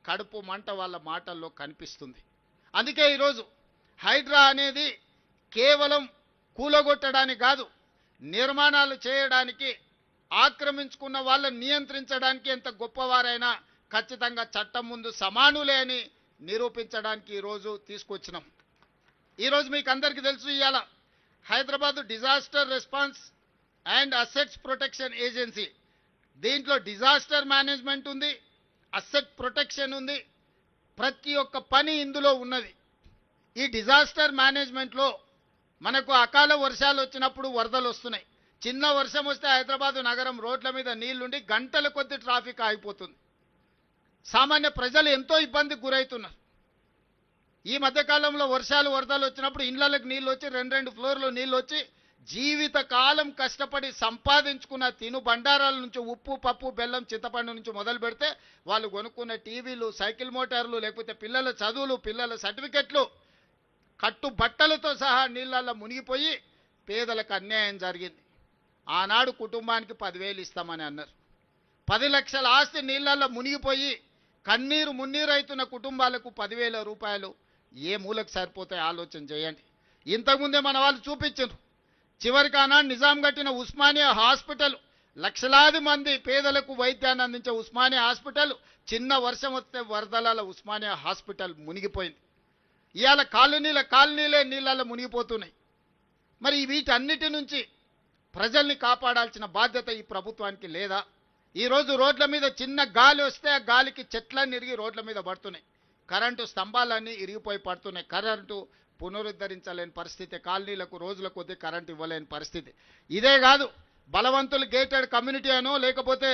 కడుపు మంట వాళ్ళ మాటల్లో కనిపిస్తుంది. అందుకే ఈరోజు హైడ్రా అనేది కేవలం కూలగొట్టడానికి కాదు, నిర్మాణాలు చేయడానికి, ఆక్రమించుకున్న వాళ్ళని నియంత్రించడానికి ఎంత గొప్పవారైనా ఖచ్చితంగా చట్టం ముందు సమానులే అని నిరూపించడానికి ఈరోజు తీసుకొచ్చినాం. ఈరోజు మీకు అందరికీ తెలుసు, ఇవాళ Hyderabad disaster response and assets protection agency, దీంట్లో డిజాస్టర్ మేనేజ్మెంట్ ఉంది, అసెట్ ప్రొటెక్షన్ ఉంది, ప్రతి ఒక్క పని ఇందులో ఉన్నది. ఈ డిజాస్టర్ మేనేజ్మెంట్లో మనకు అకాల వర్షాలు వచ్చినప్పుడు వరదలు వస్తున్నాయి. చిన్న వర్షం వస్తే హైదరాబాదు నగరం రోడ్ల మీద నీళ్లుండి గంటల కొద్ది ట్రాఫిక్ ఆగిపోతుంది. సామాన్య ప్రజలు ఎంతో ఇబ్బందికి గురవుతున్నారు. ఈ మధ్యకాలంలో వర్షాలు వరదలు వచ్చినప్పుడు ఇళ్లలకు నీళ్ళు వచ్చి 2 ఫ్లోర్లు నీళ్ళు వచ్చి జీవితకాలం కష్టపడి సంపాదించుకున్న తిను బండారాల నుంచి ఉప్పు, పప్పు, బెల్లం, చింతపండు నుంచి మొదలు పెడితే వాళ్ళు కొనుక్కున్న టీవీలు, సైకిల్ మోటార్లు, లేకపోతే పిల్లల చదువులు, పిల్లల సర్టిఫికెట్లు, కట్టు బట్టలతో సహా నీళ్ళల్లో మునిగిపోయి పేదలకు అన్యాయం జరిగింది. ఆనాడు కుటుంబానికి 10,000 ఇస్తామని అన్నారు. 10 లక్షల ఆస్తి నీళ్ళల్లో మునిగిపోయి కన్నీరు మున్నీరైతున్న కుటుంబాలకు 10,000 రూపాయలు ఏ మూలకు సరిపోతాయి ఆలోచన చేయండి. ఇంతకుముందే మన వాళ్ళు చూపించారు. చివరికి ఆనాడు నిజాం కట్టిన ఉస్మానియా హాస్పిటల్, లక్షలాది మంది పేదలకు వైద్యాన్ని అందించే ఉస్మానియా హాస్పిటల్ చిన్న వర్షం వస్తే వరదల ఉస్మానియా హాస్పిటల్ మునిగిపోయింది. ఇవాళ కాలనీలే నీళ్ళల్లో మునిగిపోతున్నాయి. మరి వీటన్నిటి నుంచి ప్రజల్ని కాపాడాల్సిన బాధ్యత ఈ ప్రభుత్వానికి లేదా? ఈరోజు రోడ్ల మీద చిన్న గాలి వస్తే ఆ గాలికి చెట్లన్నీ ఇరిగి రోడ్ల మీద పడుతున్నాయి, కరెంటు స్తంభాలన్నీ ఇరిగిపోయి పడుతున్నాయి, కరెంటు పునరుద్ధరించలేని పరిస్థితి, కాలనీలకు రోజుల కొద్దీ కరెంటు ఇవ్వలేని పరిస్థితి. ఇదే కాదు, బలవంతులు గేటెడ్ కమ్యూనిటీ అనో లేకపోతే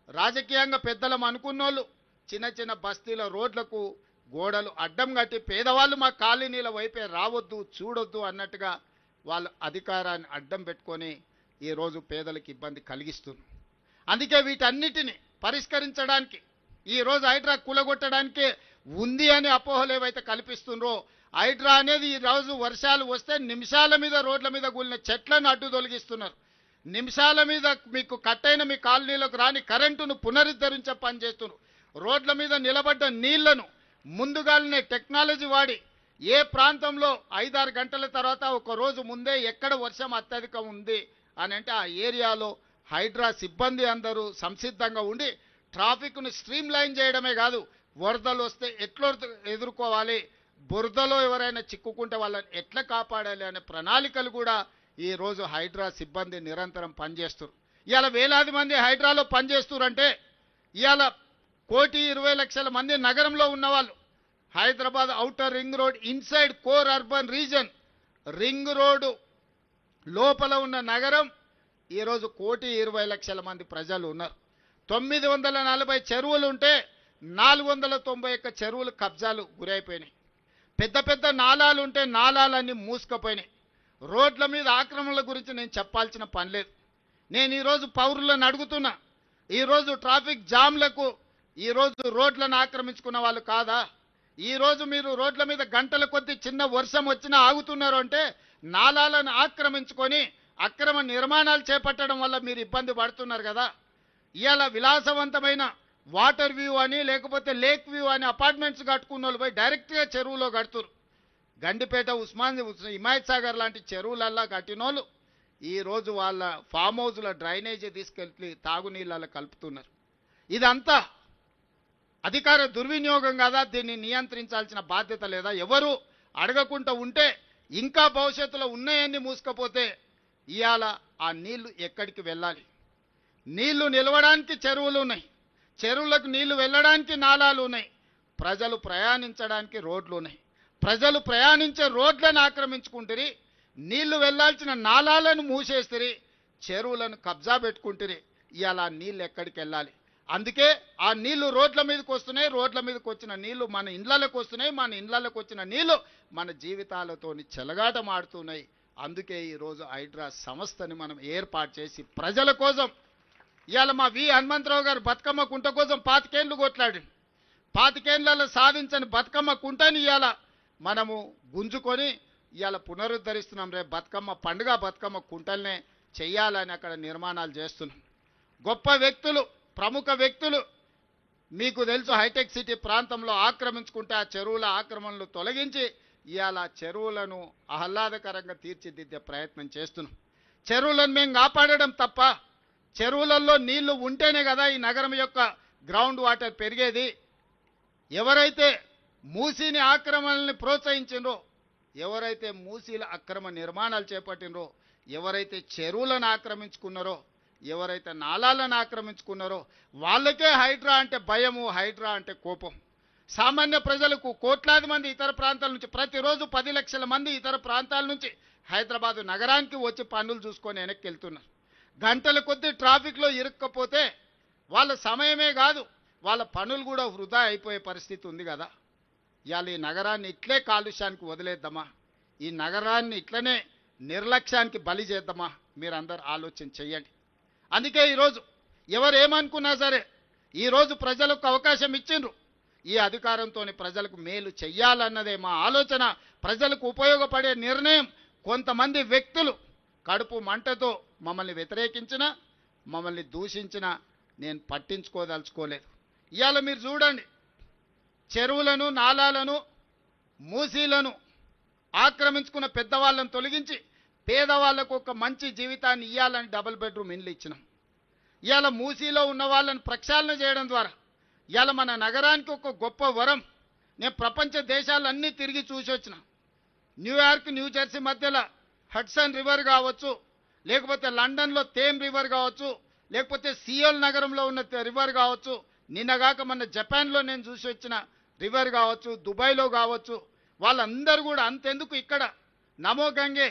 రాజకీయంగా పెద్దలం అనుకున్నోళ్ళు చిన్న చిన్న బస్తీల రోడ్లకు గోడలు అడ్డం కట్టి పేదవాళ్ళు మా కాలనీల వైపే రావద్దు, చూడొద్దు అన్నట్టుగా వాళ్ళ అధికారాన్ని అడ్డం పెట్టుకొని ఈరోజు పేదలకు ఇబ్బంది కలిగిస్తున్నారు. అందుకే వీటన్నిటిని పరిష్కరించడానికి ఈరోజు హైడ్రా కూలగొట్టడానికే ఉంది అని అపోహలు ఏవైతే కల్పిస్తున్నారో, హైడ్రా అనేది ఈరోజు వర్షాలు వస్తే నిమిషాల మీద రోడ్ల మీద కూలిన చెట్లను అడ్డు తొలగిస్తున్నారు. నిమిషాల మీద మీకు కట్టైన మీ కాలనీలకు రాని కరెంటును పునరుద్ధరించే పని చేస్తున్నారు. రోడ్ల మీద నిలబడ్డ నీళ్లను ముందుగానే టెక్నాలజీ వాడి ఏ ప్రాంతంలో 5-6 గంటల తర్వాత ఒక రోజు ముందే ఎక్కడ వర్షం అత్యధికం ఉంది అని అంటే ఆ ఏరియాలో హైడ్రా సిబ్బంది అందరూ సంసిద్ధంగా ఉండి ట్రాఫిక్ను స్ట్రీమ్ లైన్ చేయడమే కాదు, వరదలు వస్తే ఎట్లా ఎదుర్కోవాలి, బురదలో ఎవరైనా చిక్కుకుంటే వాళ్ళని ఎట్లా కాపాడాలి అనే ప్రణాళికలు కూడా ఈరోజు హైడ్రా సిబ్బంది నిరంతరం పనిచేస్తారు. ఇవాళ వేలాది మంది హైడ్రాలో పనిచేస్తున్నారంటే ఇవాళ 1,20,00,000 మంది నగరంలో ఉన్నవాళ్ళు, Hyderabad outer ring road inside core urban reason, ring road లోపల ఉన్న నగరం ఈరోజు 1,20,00,000 మంది ప్రజలు ఉన్నారు. 940 చెరువులు ఉంటే 491 చెరువులు కబ్జాలు గురైపోయినాయి. పెద్ద పెద్ద నాలాలు ఉంటే నాలాలన్నీ మూసుకుపోయినాయి. రోడ్ల మీద ఆక్రమణల గురించి నేను చెప్పాల్సిన పని లేదు. నేను ఈరోజు పౌరులను అడుగుతున్నా, ఈరోజు ట్రాఫిక్ జామ్లకు ఈరోజు రోడ్లను ఆక్రమించుకున్న వాళ్ళు కాదా? ఈరోజు మీరు రోడ్ల మీద గంటల కొద్దీ చిన్న వర్షం వచ్చినా ఆగుతున్నారు అంటే నాలాలను ఆక్రమించుకొని అక్రమ నిర్మాణాలు చేపట్టడం వల్ల మీరు ఇబ్బంది పడుతున్నారు కదా. ఇవాళ విలాసవంతమైన వాటర్ వ్యూ అని లేకపోతే లేక్ వ్యూ అని అపార్ట్మెంట్స్ కట్టుకున్న వాళ్ళు పోయి డైరెక్ట్గా చెరువులో కడుతున్నారు. గండిపేట, హిమాయత్ సాగర్ లాంటి చెరువులల్లా కట్టినోళ్ళు ఈరోజు వాళ్ళ ఫామ్ హౌస్ల డ్రైనేజీ తీసుకెళ్ళి తాగునీళ్ళలో కలుపుతున్నారు. ఇదంతా అధికార దుర్వినియోగం కదా? దీన్ని నియంత్రించాల్సిన బాధ్యత లేదా? ఎవరు అడగకుండా ఉంటే ఇంకా భవిష్యత్తులో ఉన్నాయన్నీ మూసుకపోతే ఇవాళ ఆ నీళ్లు ఎక్కడికి వెళ్ళాలి? నీళ్లు నిలవడానికి చెరువులు ఉన్నాయి, చెరువులకు నీళ్లు వెళ్ళడానికి నాలాలు ఉన్నాయి, ప్రజలు ప్రయాణించడానికి రోడ్లు ఉన్నాయి. ప్రజలు ప్రయాణించే రోడ్లను ఆక్రమించుకుంటారు, నీళ్లు వెళ్లాల్సిన నాలాలను మూసేస్తారు, చెరువులను కబ్జా పెట్టుకుంటారు. ఇవాళ ఆ నీళ్ళు ఎక్కడికి వెళ్ళాలి? అందుకే ఆ నీళ్లు రోడ్ల మీదకి వస్తున్నాయి, రోడ్ల మీదకి వచ్చిన నీళ్లు మన ఇండ్లలకు వస్తున్నాయి, మన ఇండ్లలకు వచ్చిన నీళ్లు మన జీవితాలతో చెలగాటమాడుతున్నాయి. అందుకే ఈరోజు హైడ్రా సంస్థని మనం ఏర్పాటు చేసి ప్రజల కోసం ఇవాళ మా వి హనుమంతరావు గారు బతుకమ్మ కుంట కోసం 25 ఏళ్ళు కొట్లాడి పాతికేళ్లలో సాధించని బతుకమ్మ కుంటని ఇవాళ మనము గుంజుకొని ఇవాళ పునరుద్ధరిస్తున్నాం. రేపు బతుకమ్మ పండుగ బతుకమ్మ కుంటల్నే చెయ్యాలని అక్కడ నిర్మాణాలు చేస్తున్నాం. గొప్ప వ్యక్తులు, ప్రముఖ వ్యక్తులు మీకు తెలుసు హైటెక్ సిటీ ప్రాంతంలో ఆక్రమించుకుంటే ఆ చెరువుల ఆక్రమణలు తొలగించి ఇవాళ చెరువులను ఆహ్లాదకరంగా తీర్చిదిద్దే ప్రయత్నం చేస్తున్నాం. చెరువులను మేము కాపాడడం తప్ప చెరువులలో నీళ్లు ఉంటేనే కదా ఈ నగరం యొక్క గ్రౌండ్ వాటర్ పెరిగేది. ఎవరైతే మూసీని ఆక్రమణల్ని ప్రోత్సహించినరో, ఎవరైతే మూసీల అక్రమ నిర్మాణాలు చేపట్టినరో, ఎవరైతే చెరువులను ఆక్రమించుకున్నారో, ఎవరైతే నాలాలను ఆక్రమించుకున్నారో వాళ్ళకే హైడ్రా అంటే భయము, హైడ్రా అంటే కోపం. సామాన్య ప్రజలకు కోట్లాది మంది ఇతర ప్రాంతాల నుంచి ప్రతిరోజు 10 లక్షల మంది ఇతర ప్రాంతాల నుంచి హైదరాబాదు నగరానికి వచ్చి పనులు చూసుకొని వెనక్కి వెళ్తున్నారు. గంటల కొద్దీ ట్రాఫిక్లో ఇరుక్కపోతే వాళ్ళ సమయమే కాదు వాళ్ళ పనులు కూడా వృధా అయిపోయే పరిస్థితి ఉంది కదా. ఇవాళ ఈ నగరాన్ని ఇట్లే కాలుష్యానికి వదిలేద్దామా? ఈ నగరాన్ని ఇట్లనే నిర్లక్ష్యానికి బలి చేద్దామా? మీరందరూ ఆలోచన చెయ్యండి. అందుకే ఈరోజు ఎవరు ఏమనుకున్నా సరే ఈరోజు ప్రజలకు అవకాశం ఇచ్చిండ్రు. ఈ అధికారంతో ప్రజలకు మేలు చెయ్యాలన్నదే మా ఆలోచన. ప్రజలకు ఉపయోగపడే నిర్ణయం. కొంతమంది వ్యక్తులు కడుపు మంటతో మమ్మల్ని వ్యతిరేకించినా, మమ్మల్ని దూషించినా నేను పట్టించుకోదలుచుకోలేదు. ఇవాళ మీరు చూడండి, చెరువులను, నాలాలను, మూసీలను ఆక్రమించుకున్న పెద్దవాళ్ళను తొలగించి పేదవాళ్లకు ఒక మంచి జీవితాన్ని ఇవ్వాలని 2 బెడ్రూమ్ ఇండ్లు ఇచ్చినాం. ఇవాళ మూసీలో ఉన్న వాళ్ళని ప్రక్షాళన చేయడం ద్వారా ఇవాళ మన నగరానికి ఒక గొప్ప వరం. నేను ప్రపంచ దేశాలన్నీ తిరిగి చూసి వచ్చిన. న్యూయార్క్, న్యూజెర్సీ మధ్యలో హడ్సన్ రివర్ కావచ్చు, లేకపోతే లండన్లో థేమ్ రివర్ కావచ్చు, లేకపోతే సియోల్ నగరంలో ఉన్న రివర్ కావచ్చు, నిన్నగాక మన జపాన్లో నేను చూసి వచ్చిన రివర్ కావచ్చు, దుబాయ్లో కావచ్చు, వాళ్ళందరూ కూడా అంతెందుకు ఇక్కడ నమో గంగే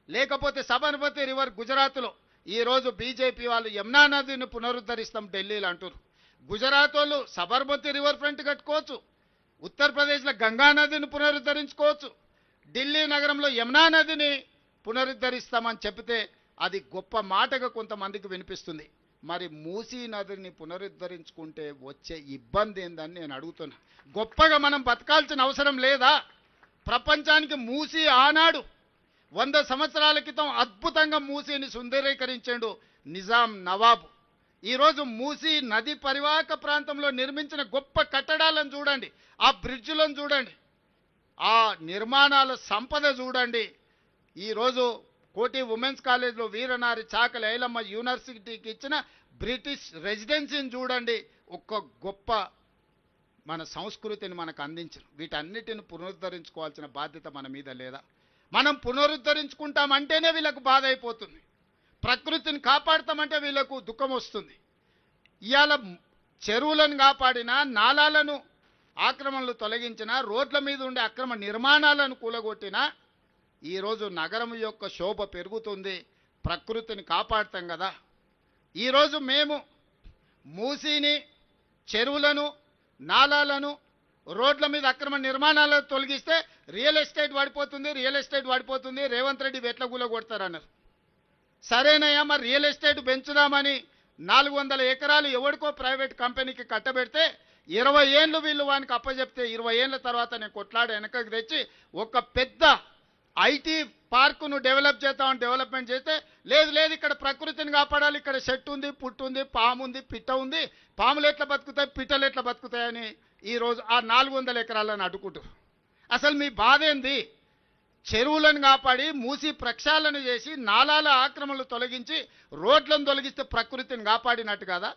లేకపోతే సబర్మతి రివర్ గుజరాత్లో ఈరోజు బీజేపీ వాళ్ళు యమునా నదిని పునరుద్ధరిస్తాం ఢిల్లీలో అంటారు. గుజరాత్ వాళ్ళు సబర్మతి రివర్ ఫ్రంట్ కట్టుకోవచ్చు, ఉత్తరప్రదేశ్లో గంగా నదిని పునరుద్ధరించుకోవచ్చు, ఢిల్లీ నగరంలో యమునా నదిని పునరుద్ధరిస్తామని చెప్తే అది గొప్ప మాటగా కొంతమందికి వినిపిస్తుంది. మరి మూసీ నదిని పునరుద్ధరించుకుంటే వచ్చే ఇబ్బంది ఏందని నేను అడుగుతున్నా. గొప్పగా మనం బతకాల్సిన అవసరం లేదా? ప్రపంచానికి మూసీ ఆనాడు 100 సంవత్సరాల క్రితం అద్భుతంగా మూసీని సుందరీకరించాడు నిజాం నవాబు. ఈరోజు మూసీ నది పరివాహక ప్రాంతంలో నిర్మించిన గొప్ప కట్టడాలను చూడండి, ఆ బ్రిడ్జ్లను చూడండి, ఆ నిర్మాణాల సంపద చూడండి. ఈరోజు కోటి ఉమెన్స్ కాలేజ్లో వీరనారి చాకలి ఐలమ్మ యూనివర్సిటీకి ఇచ్చిన బ్రిటిష్ రెసిడెన్సీని చూడండి. ఒక గొప్ప మన సంస్కృతిని మనకు అందించారు. వీటన్నిటిని పునరుద్ధరించుకోవాల్సిన బాధ్యత మన మీద లేదా? మనం పునరుద్ధరించుకుంటామంటేనే వీళ్ళకు బాధ అయిపోతుంది. ప్రకృతిని కాపాడతామంటే వీళ్ళకు దుఃఖం వస్తుంది. ఇవాళ చెరువులను కాపాడినా, నాలాలను ఆక్రమణలు తొలగించినా, రోడ్ల మీద ఉండే అక్రమ నిర్మాణాలను కూలగొట్టినా ఈరోజు నగరం యొక్క శోభ పెరుగుతుంది. ప్రకృతిని కాపాడతాం కదా. ఈరోజు మేము మూసీని, చెరువులను, నాలాలను, రోడ్ల మీద అక్రమ నిర్మాణాలను తొలగిస్తే రియల్ ఎస్టేట్ పడిపోతుంది, రియల్ ఎస్టేట్ పడిపోతుంది, రేవంత్ రెడ్డి వెట్ల గుల కొడతారన్నారు. సరేనయ్యా, మరి రియల్ ఎస్టేట్ పెంచుదామని 400 ఎకరాలు ఎవరికో ప్రైవేట్ కంపెనీకి కట్టబెడితే 20 ఏళ్ళు వీళ్ళు వానికి అప్పచెప్తే 20 ఏళ్ళ తర్వాత నేను కొట్లాడ వెనకకు తెచ్చి ఒక పెద్ద ఐటీ పార్కును డెవలప్ చేద్దామని డెవలప్మెంట్ చేస్తే లేదు లేదు ఇక్కడ ప్రకృతిని కాపాడాలి, ఇక్కడ చెట్టు ఉంది, పుట్టు ఉంది, పాము ఉంది, పిట్ట ఉంది, పాములు ఎట్లా బతుకుతాయి, పిట్టలు ఎట్లా బతుకుతాయని ఈరోజు ఆ 400 ఎకరాలను అడ్డుకుంటారు. అసలు మీ బాధ ఏంది? చెరువులను కాపాడి మూసి ప్రక్షాళన చేసి నాలాల ఆక్రమణలు తొలగించి రోడ్లను తొలగిస్తే ప్రకృతిని కాపాడినట్టు కదా,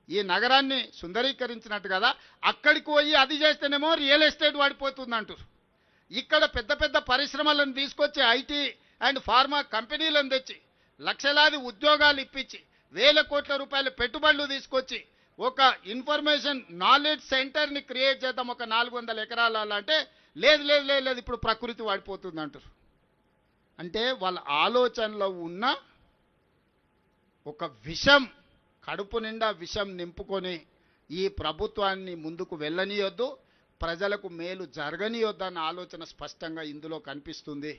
ఈ నగరాన్ని సుందరీకరించినట్టు కదా. అక్కడికి పోయి అది చేస్తేనేమో రియల్ ఎస్టేట్ పడిపోతుంది అంటారు. ఇక్కడ పెద్ద పెద్ద పరిశ్రమలను తీసుకొచ్చి ఐటీ అండ్ ఫార్మా కంపెనీలను తెచ్చి లక్షలాది ఉద్యోగాలు ఇప్పించి 1000 కోట్ల రూపాయల పెట్టుబడులు తీసుకొచ్చి ఒక ఇన్ఫర్మేషన్ నాలెడ్జ్ సెంటర్ని క్రియేట్ చేద్దాం ఒక 400 ఎకరాల అంటే లేదు లేదు లేదు లేదు ఇప్పుడు ప్రకృతి వాడిపోతుంది అంటారు. అంటే వాళ్ళ ఆలోచనలో ఉన్న ఒక విషం, కడుపు నిండా విషం నింపుకొని ఈ ప్రభుత్వాన్ని ముందుకు వెళ్ళనీయొద్దు, ప్రజలకు మేలు జరగనీయొద్దన్న ఆలోచన స్పష్టంగా ఇందులో కనిపిస్తుంది.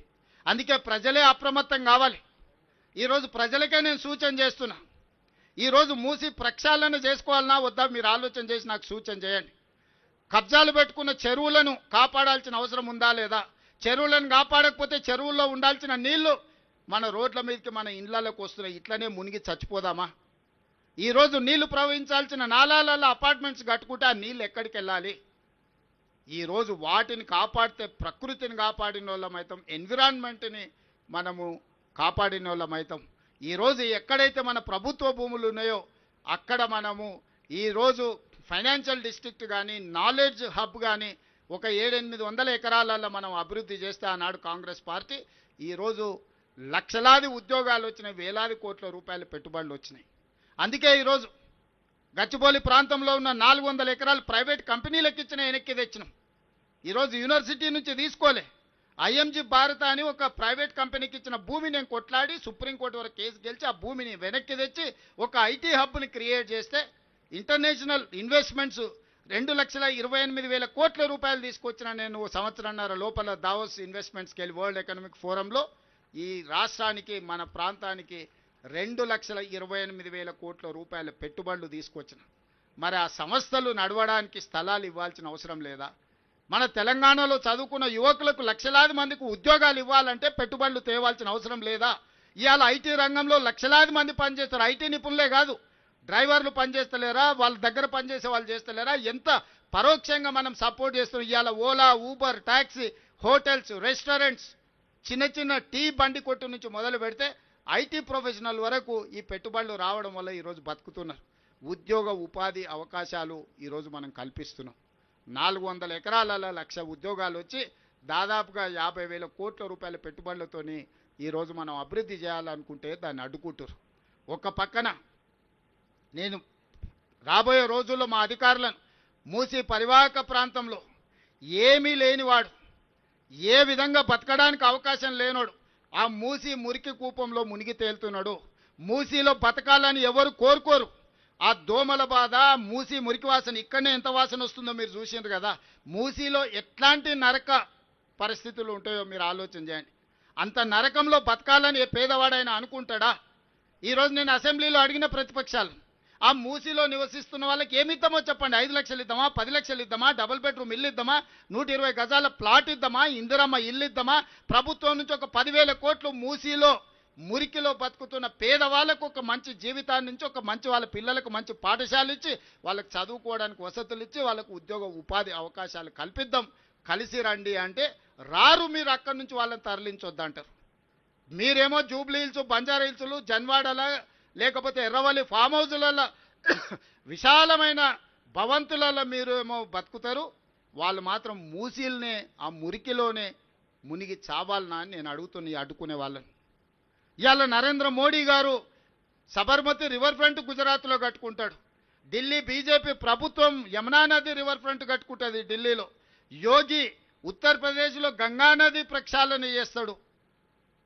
అందుకే ప్రజలే అప్రమత్తం కావాలి. ఈరోజు ప్రజలకే నేను సూచన చేస్తున్నా. ఈరోజు మూసి ప్రక్షాళన చేసుకోవాలన్నా వద్దా మీరు ఆలోచన చేసి నాకు సూచన చేయండి. కబ్జాలు పెట్టుకున్న చెరువులను కాపాడాల్సిన అవసరం ఉందా లేదా? చెరువులను కాపాడకపోతే చెరువుల్లో ఉండాల్సిన నీళ్లు మన రోడ్ల మీదకి మన ఇండ్లలోకి వస్తున్నాయి. ఇట్లనే మునిగి చచ్చిపోదామా? ఈరోజు నీళ్లు ప్రవహించాల్సిన నాలాలలో అపార్ట్మెంట్స్ కట్టుకుంటే ఆ నీళ్ళు ఎక్కడికి వెళ్ళాలి? ఈరోజు వాటిని కాపాడితే ప్రకృతిని కాపాడిన వాళ్ళమైతాం, ఎన్విరాన్మెంట్ని మనము కాపాడిన వాళ్ళమైతాం. ఈరోజు ఎక్కడైతే మన ప్రభుత్వ భూములు ఉన్నాయో అక్కడ మనము ఈరోజు ఫైనాన్షియల్ డిస్ట్రిక్ట్ కానీ నాలెడ్జ్ హబ్ కానీ ఒక 700-800 ఎకరాలలో మనం అభివృద్ధి చేస్తే ఆనాడు కాంగ్రెస్ పార్టీ ఈరోజు లక్షలాది ఉద్యోగాలు వచ్చినాయి, వేలాది కోట్ల రూపాయల పెట్టుబడులు వచ్చినాయి. అందుకే ఈరోజు గచ్చిబౌలి ప్రాంతంలో ఉన్న 400 ఎకరాలు ప్రైవేట్ కంపెనీలకు ఇచ్చిన వెనక్కి తెచ్చినాం. ఈరోజు యూనివర్సిటీ నుంచి తీసుకోలే, ఐఎంజీ భారత అని ఒక ప్రైవేట్ కంపెనీకి ఇచ్చిన భూమి నేను కొట్లాడి సుప్రీంకోర్టు వరకు కేసు గెలిచి ఆ భూమిని వెనక్కి తెచ్చి ఒక ఐటీ హబ్ని క్రియేట్ చేస్తే ఇంటర్నేషనల్ ఇన్వెస్ట్మెంట్స్ 2,28,000 కోట్ల రూపాయలు తీసుకొచ్చిన నేను సంవత్సరంన్నర లోపల దావోస్ ఇన్వెస్ట్మెంట్స్కి వెళ్ళి వరల్డ్ ఎకనామిక్ ఫోరంలో ఈ రాష్ట్రానికి మన ప్రాంతానికి 2,28,000 కోట్ల రూపాయల పెట్టుబడులు తీసుకొచ్చిన. మరి ఆ సంస్థలు నడవడానికి స్థలాలు ఇవ్వాల్సిన అవసరం లేదా? మన తెలంగాణలో చదువుకున్న యువకులకు లక్షలాది మందికి ఉద్యోగాలు ఇవ్వాలంటే పెట్టుబడులు తేవాల్సిన అవసరం లేదా? ఇవాళ ఐటీ రంగంలో లక్షలాది మంది పనిచేస్తారు. ఐటీ నిపుణులే కాదు, డ్రైవర్లు పనిచేస్తలేరా, వాళ్ళ దగ్గర పనిచేసే వాళ్ళు చేస్తలేరా? ఎంత పరోక్షంగా మనం సపోర్ట్ చేస్తున్నాం. ఇవాళ Ola, Uber, taxi, hotels, restaurants, చిన్న చిన్న టీ బండి కొట్టు నుంచి మొదలు పెడితే ఐటీ ప్రొఫెషనల్ వరకు ఈ పెట్టుబడులు రావడం వల్ల ఈరోజు బతుకుతున్నారు. ఉద్యోగ ఉపాధి అవకాశాలు ఈరోజు మనం కల్పిస్తున్నాం. 400 ఎకరాలలో 1,00,000 ఉద్యోగాలు వచ్చి దాదాపుగా 50,000 కోట్ల రూపాయల పెట్టుబడులతోని ఈరోజు మనం అభివృద్ధి చేయాలనుకుంటే దాన్ని అడ్డుకుంటారు. ఒక పక్కన నేను రాబోయే రోజుల్లో మా అధికారులను మూసీ పరివాహక ప్రాంతంలో ఏమీ లేనివాడు, ఏ విధంగా బతకడానికి అవకాశం లేనోడు ఆ మూసీ మురికి కూపంలో మునిగి తేలుతున్నాడు. మూసీలో బతకాలని ఎవరు కోరుకోరు. ఆ దోమల బాధ, మూసీ మురికి వాసన, ఇక్కడనే ఎంత వాసన వస్తుందో మీరు చూసిండ్రు కదా. మూసీలో ఎట్లాంటి నరక పరిస్థితులు ఉంటాయో మీరు ఆలోచన చేయండి. అంత నరకంలో బతకాలని ఏ పేదవాడైనా అనుకుంటాడా? ఈరోజు నేను అసెంబ్లీలో అడిగిన ప్రతిపక్షాలు, ఆ మూసీలో నివసిస్తున్న వాళ్ళకి ఏమి ఇద్దామో చెప్పండి. 5 లక్షలు ఇద్దామా, 10 లక్షలు ఇద్దామా, డబుల్ బెడ్రూమ్ ఇల్లు ఇద్దామా, 120 గజాల ప్లాట్ ఇద్దామా, ఇందిరమ్మ ఇల్లు ఇద్దామా? ప్రభుత్వం నుంచి ఒక 10,000 కోట్లు మూసీలో మురికిలో బతుకుతున్న పేదవాళ్ళకు ఒక మంచి జీవితాన్ని నుంచి ఒక మంచి వాళ్ళ పిల్లలకు మంచి పాఠశాల ఇచ్చి వాళ్ళకి చదువుకోవడానికి వసతులు ఇచ్చి వాళ్ళకు ఉద్యోగ ఉపాధి అవకాశాలు కల్పిద్దాం, కలిసి రండి అంటే రారు. మీరు అక్కడి నుంచి వాళ్ళని తరలించొద్దంటారు. మీరేమో జూబ్లీ హిల్స్, బంజారా హిల్స్లు, జన్వాడల లేకపోతే ఎర్రవల్లి ఫామ్ హౌజులలో విశాలమైన భవంతులలో మీరు ఏమో బతుకుతారు. వాళ్ళు మాత్రం మూసీలనే ఆ మురికిలోనే మునిగి చావాలనా అని నేను అడ్డుకునే వాళ్ళని. ఇవాళ నరేంద్ర మోడీ గారు సబర్మతి రివర్ ఫ్రంట్ గుజరాత్లో కట్టుకుంటాడు. ఢిల్లీ బీజేపీ ప్రభుత్వం యమునా నది రివర్ ఫ్రంట్ కట్టుకుంటుంది ఢిల్లీలో. యోగి ఉత్తరప్రదేశ్లో గంగా నది ప్రక్షాళన చేస్తాడు.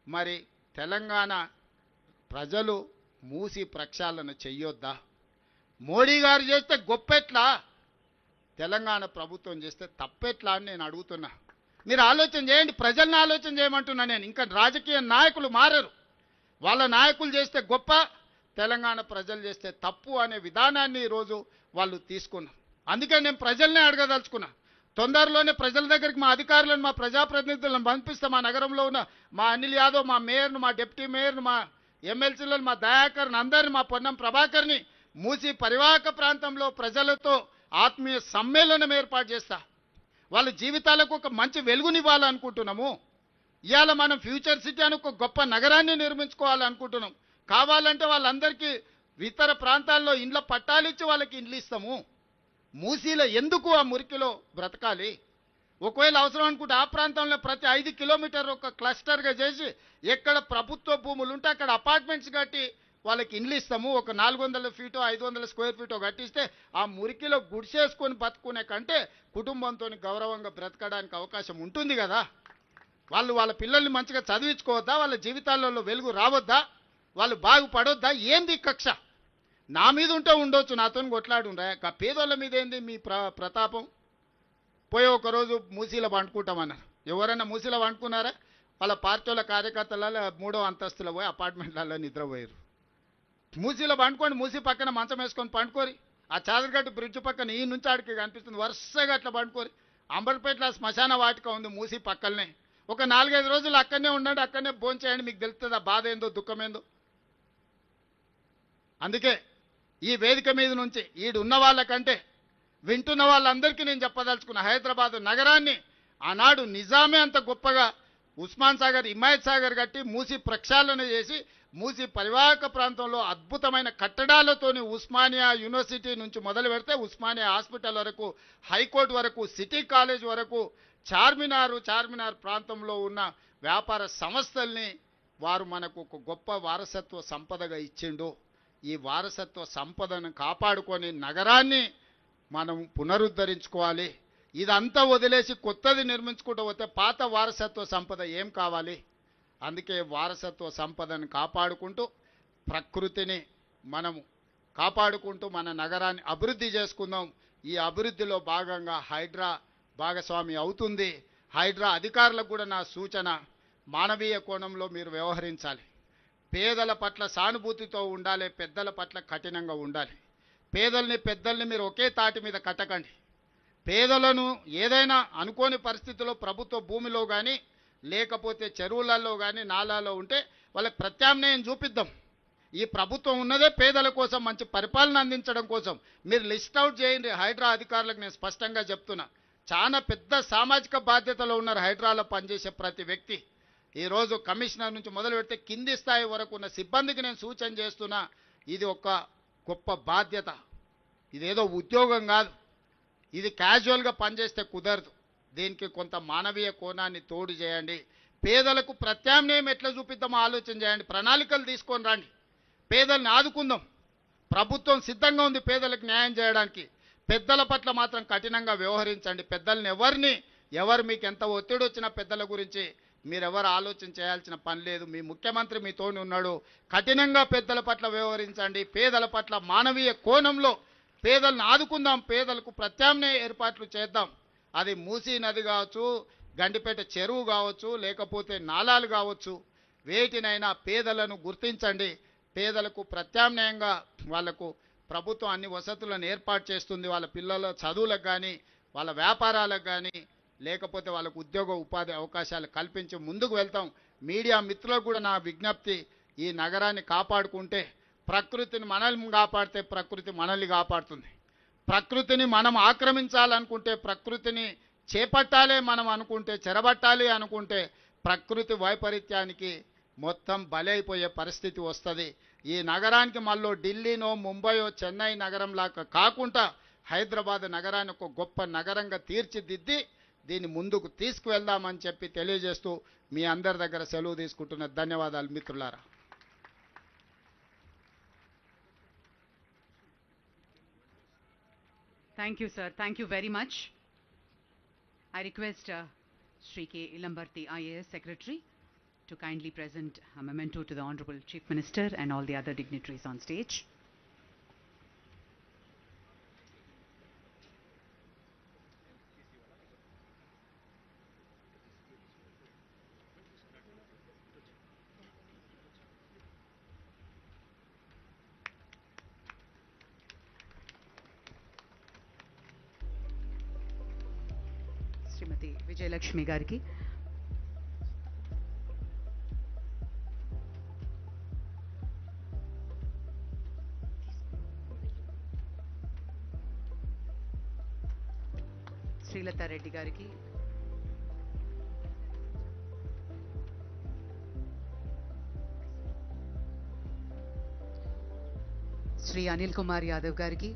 మరి తెలంగాణ ప్రజలు మూసి ప్రక్షాళన చెయ్యొద్దా? మోడీ గారు చేస్తే గొప్పెట్లా, తెలంగాణ ప్రభుత్వం చేస్తే తప్పెట్లా అని నేను అడుగుతున్నా. మీరు ఆలోచన చేయండి, ప్రజల్ని ఆలోచన చేయమంటున్నా నేను. ఇంకా రాజకీయ నాయకులు మారరు. వాళ్ళ నాయకులు చేస్తే గొప్ప, తెలంగాణ ప్రజలు చేస్తే తప్పు అనే విధానాన్ని ఈరోజు వాళ్ళు తీసుకున్నారు. అందుకే నేను ప్రజల్నే అడగదలుచుకున్నా. తొందరలోనే ప్రజల దగ్గరికి మా అధికారులను, మా ప్రజాప్రతినిధులను పంపిస్తే మా నగరంలో ఉన్న మా అనిల్ యాదవ్, మా మేయర్ను, మా డిప్యూటీ మేయర్ను, మా ఎమ్మెల్సీలను, మా దయాకర్ని, అందరిని, మా పొన్నం ప్రభాకర్ని మూసి పరివాహక ప్రాంతంలో ప్రజలతో ఆత్మీయ సమ్మేళనం ఏర్పాటు చేస్తా. వాళ్ళ జీవితాలకు ఒక మంచి వెలుగునివ్వాలనుకుంటున్నాము. ఇవాళ మనం ఫ్యూచర్ సిటీ అని ఒక గొప్ప నగరాన్ని నిర్మించుకోవాలనుకుంటున్నాం. కావాలంటే వాళ్ళందరికీ ఇతర ప్రాంతాల్లో ఇండ్ల పట్టాలిచ్చి వాళ్ళకి ఇండ్లు ఇస్తాము. మూసీలో ఎందుకు ఆ మురికిలో బ్రతకాలి? ఒకవేళ అవసరం అనుకుంటే ఆ ప్రాంతంలో ప్రతి 5 కిలోమీటర్ ఒక క్లస్టర్గా చేసి ఎక్కడ ప్రభుత్వ భూములు ఉంటే అక్కడ అపార్ట్మెంట్స్ కట్టి వాళ్ళకి ఇండ్లు ఇస్తాము. ఒక 400 ఫీటో 500 స్క్వేర్ ఫీటో కట్టిస్తే ఆ మురికిలో గుడిసేసుకొని బతుకునే కంటే కుటుంబంతో గౌరవంగా బ్రతకడానికి అవకాశం ఉంటుంది కదా. వాళ్ళు వాళ్ళ పిల్లల్ని మంచిగా చదివించుకోవద్దా? వాళ్ళ జీవితాలలో వెలుగు రావద్దా? వాళ్ళు బాగుపడొద్దా? ఏంది కక్ష? నా మీద ఉంటే ఉండొచ్చు, నాతో కొట్లాడుండ్రా. పేదోళ్ళ మీద ఏంది మీ ప్రతాపం? పోయి ఒకరోజు మూసీలో వండుకుంటామన్నారు. ఎవరైనా మూసీలో వండుకున్నారా? వాళ్ళ పార్టీల కార్యకర్తలలో 3వ అంతస్తులో పోయి అపార్ట్మెంట్లలో నిద్రపోయారు. మూసీలో పండుకోండి, మూసీ పక్కన మంచం వేసుకొని పండుకోరి. ఆ చాదర్గట్టు బ్రిడ్జ్ పక్కన ఈ నుంచి ఆడికి కనిపిస్తుంది, వరుసగా అట్లా పండుకొని. అంబర్పేటలో శ్మశాన వాటిక ఉంది మూసి పక్కలనే. ఒక 4-5 రోజులు అక్కడనే ఉండండి, అక్కడనే భోంచేయండి, మీకు తెలుస్తుంది ఆ బాధ ఏందో దుఃఖమేందో. అందుకే ఈ వేదిక మీద నుంచి ఈడున్న వాళ్ళకంటే వింటున్న వాళ్ళందరికీ నేను చెప్పదలుచుకున్న, హైదరాబాదు నగరాన్ని ఆనాడు నిజామే అంత గొప్పగా ఉస్మాన్ సాగర్, హిమాయత్ సాగర్ కట్టి మూసి ప్రక్షాళన చేసి మూసి పరివాహక ప్రాంతంలో అద్భుతమైన కట్టడాలతోని ఉస్మానియా యూనివర్సిటీ నుంచి మొదలు పెడితే ఉస్మానియా హాస్పిటల్ వరకు, హైకోర్టు వరకు, సిటీ కాలేజ్ వరకు, చార్మినార్ ప్రాంతంలో ఉన్న వ్యాపార సంస్థల్ని వారు మనకు ఒక గొప్ప వారసత్వ సంపదగా ఇచ్చిండు. ఈ వారసత్వ సంపదను కాపాడుకొని నగరాన్ని మనం పునరుద్ధరించుకోవాలి. ఇదంతా వదిలేసి కొత్తది నిర్మించుకుంటూ పోతే పాత వారసత్వ సంపద ఏం కావాలి? అందుకే వారసత్వ సంపదను కాపాడుకుంటూ ప్రకృతిని మనము కాపాడుకుంటూ మన నగరాన్ని అభివృద్ధి చేసుకుందాం. ఈ అభివృద్ధిలో భాగంగా హైడ్రా భాగస్వామి అవుతుంది. హైడ్రా అధికారులకు కూడా నా సూచన, మానవీయ కోణంలో మీరు వ్యవహరించాలి. పేదల పట్ల సానుభూతితో ఉండాలి, పెద్దల పట్ల కఠినంగా ఉండాలి. పేదల్ని పెద్దల్ని మీరు ఒకే తాటి మీద కట్టకండి. పేదలను ఏదైనా అనుకోని పరిస్థితుల్లో ప్రభుత్వ భూమిలో కానీ లేకపోతే చెరువులలో కానీ నాలాలో ఉంటే వాళ్ళకి ప్రత్యామ్నాయం చూపిద్దాం. ఈ ప్రభుత్వం ఉన్నదే పేదల కోసం, మంచి పరిపాలన అందించడం కోసం. మీరు లిస్ట్ అవుట్ చేయండి. హైడ్రా అధికారులకు నేను స్పష్టంగా చెప్తున్నా, చాలా పెద్ద సామాజిక బాధ్యతలో ఉన్నారు హైడ్రాలో పనిచేసే ప్రతి వ్యక్తి. ఈరోజు కమిషనర్ నుంచి మొదలు పెడితే కింది స్థాయి వరకు ఉన్న సిబ్బందికి నేను సూచన చేస్తున్నా, ఇది ఒక గొప్ప బాధ్యత. ఇదేదో ఉద్యోగం కాదు, ఇది క్యాజువల్గా పనిచేస్తే కుదరదు. దీనికి కొంత మానవీయ కోణాన్ని తోడు చేయండి. పేదలకు ప్రత్యామ్నాయం ఎట్లా చూపిద్దామో ఆలోచన చేయండి. ప్రణాళికలు తీసుకొని రండి, పేదల్ని ఆదుకుందాం. ప్రభుత్వం సిద్ధంగా ఉంది పేదలకు న్యాయం చేయడానికి. పెద్దల పట్ల మాత్రం కఠినంగా వ్యవహరించండి. పెద్దల్ని ఎవరు మీకు ఎంత ఒత్తిడి వచ్చినా పెద్దల గురించి మీరెవరు ఆలోచన చేయాల్సిన పని లేదు. మీ ముఖ్యమంత్రి మీతోని ఉన్నాడు. కఠినంగా పెద్దల పట్ల వ్యవహరించండి. పేదల పట్ల మానవీయ కోణంలో పేదలను ఆదుకుందాం. పేదలకు ప్రత్యామ్నాయ ఏర్పాట్లు చేద్దాం. అది మూసీ నది కావచ్చు, గండిపేట చెరువు కావచ్చు, లేకపోతే నాలాలు కావచ్చు, వేటినైనా పేదలను గుర్తించండి. పేదలకు ప్రత్యామ్నాయంగా వాళ్లకు ప్రభుత్వం అన్ని వసతులను ఏర్పాటు చేస్తుంది. వాళ్ళ పిల్లల చదువులకు కానీ, వాళ్ళ వ్యాపారాలకు కానీ, లేకపోతే వాళ్ళకు ఉద్యోగ ఉపాధి అవకాశాలు కల్పించి ముందుకు వెళ్తాం. మీడియా మిత్రులకు కూడా నా విజ్ఞప్తి, ఈ నగరాన్ని కాపాడుకుంటే ప్రకృతిని మనల్ని కాపాడితే ప్రకృతి మనల్ని కాపాడుతుంది. ప్రకృతిని మనం ఆక్రమించాలనుకుంటే, ప్రకృతిని చేపట్టాలి మనం అనుకుంటే, చెరబట్టాలి అనుకుంటే ప్రకృతి వైపరీత్యానికి మొత్తం బలైపోయే పరిస్థితి వస్తుంది. ఈ నగరానికి మళ్ళీ ఢిల్లీనో, ముంబయో, చెన్నై నగరంలాగా కాకుండా హైదరాబాద్ నగరాన్ని ఒక గొప్ప నగరంగా తీర్చిదిద్ది దీన్ని ముందుకు తీసుకువెళ్దామని చెప్పి తెలియజేస్తూ మీ అందరి దగ్గర సెలవు తీసుకుంటున్న ధన్యవాదాలు మిత్రులారా. Thank you, sir. Thank you very much. I request Shri K. Ilambarti, IAS Secretary, to kindly present a memento to the Honorable Chief Minister and all the other dignitaries on stage. శ్రీమతి విజయలక్ష్మి గారికి, శ్రీలతా రెడ్డి గారికి, శ్రీ అనిల్ కుమార్ యాదవ్ గారికి,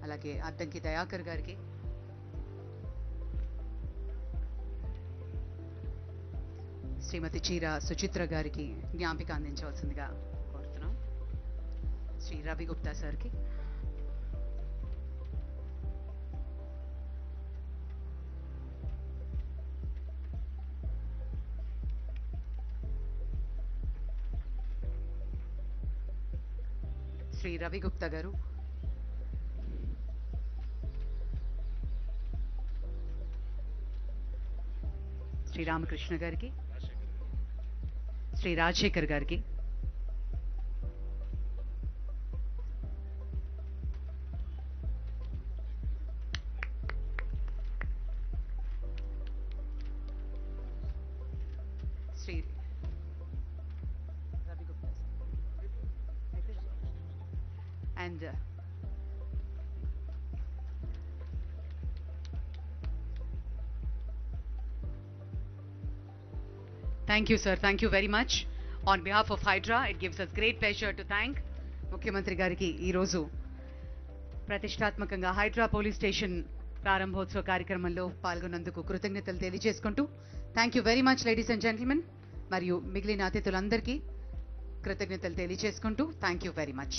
అలాగే అద్దంకి దయాకర్ గారికి, శ్రీమతి చీర సుచిత్ర గారికి జ్ఞాపిక అందించవలసిందిగా కోరుతున్నాం. శ్రీ రవి గుప్తా సార్కి, శ్రీ రవి గుప్తా గారు, శ్రీ రామకృష్ణ గారికి, శ్రీ రాజశేఖర్ గారికి, And thank you, sir. Thank you very much. On behalf of Hydra, it gives us great pleasure to thank ముఖ్యమంత్రి గారికి ఈరోజు ప్రతిష్టాత్మకంగా హైడ్రా పోలీస్ స్టేషన్ ప్రారంభోత్సవ కార్యక్రమంలో పాల్గొన్నందుకు కృతజ్ఞతలు తెలియజేసుకుంటూ thank you very much ladies and gentlemen. మరియు మిగిలిన అతిథులందరికీ కృతజ్ఞతలు తెలియజేసుకుంటూ థ్యాంక్ యూ వెరీ మచ్.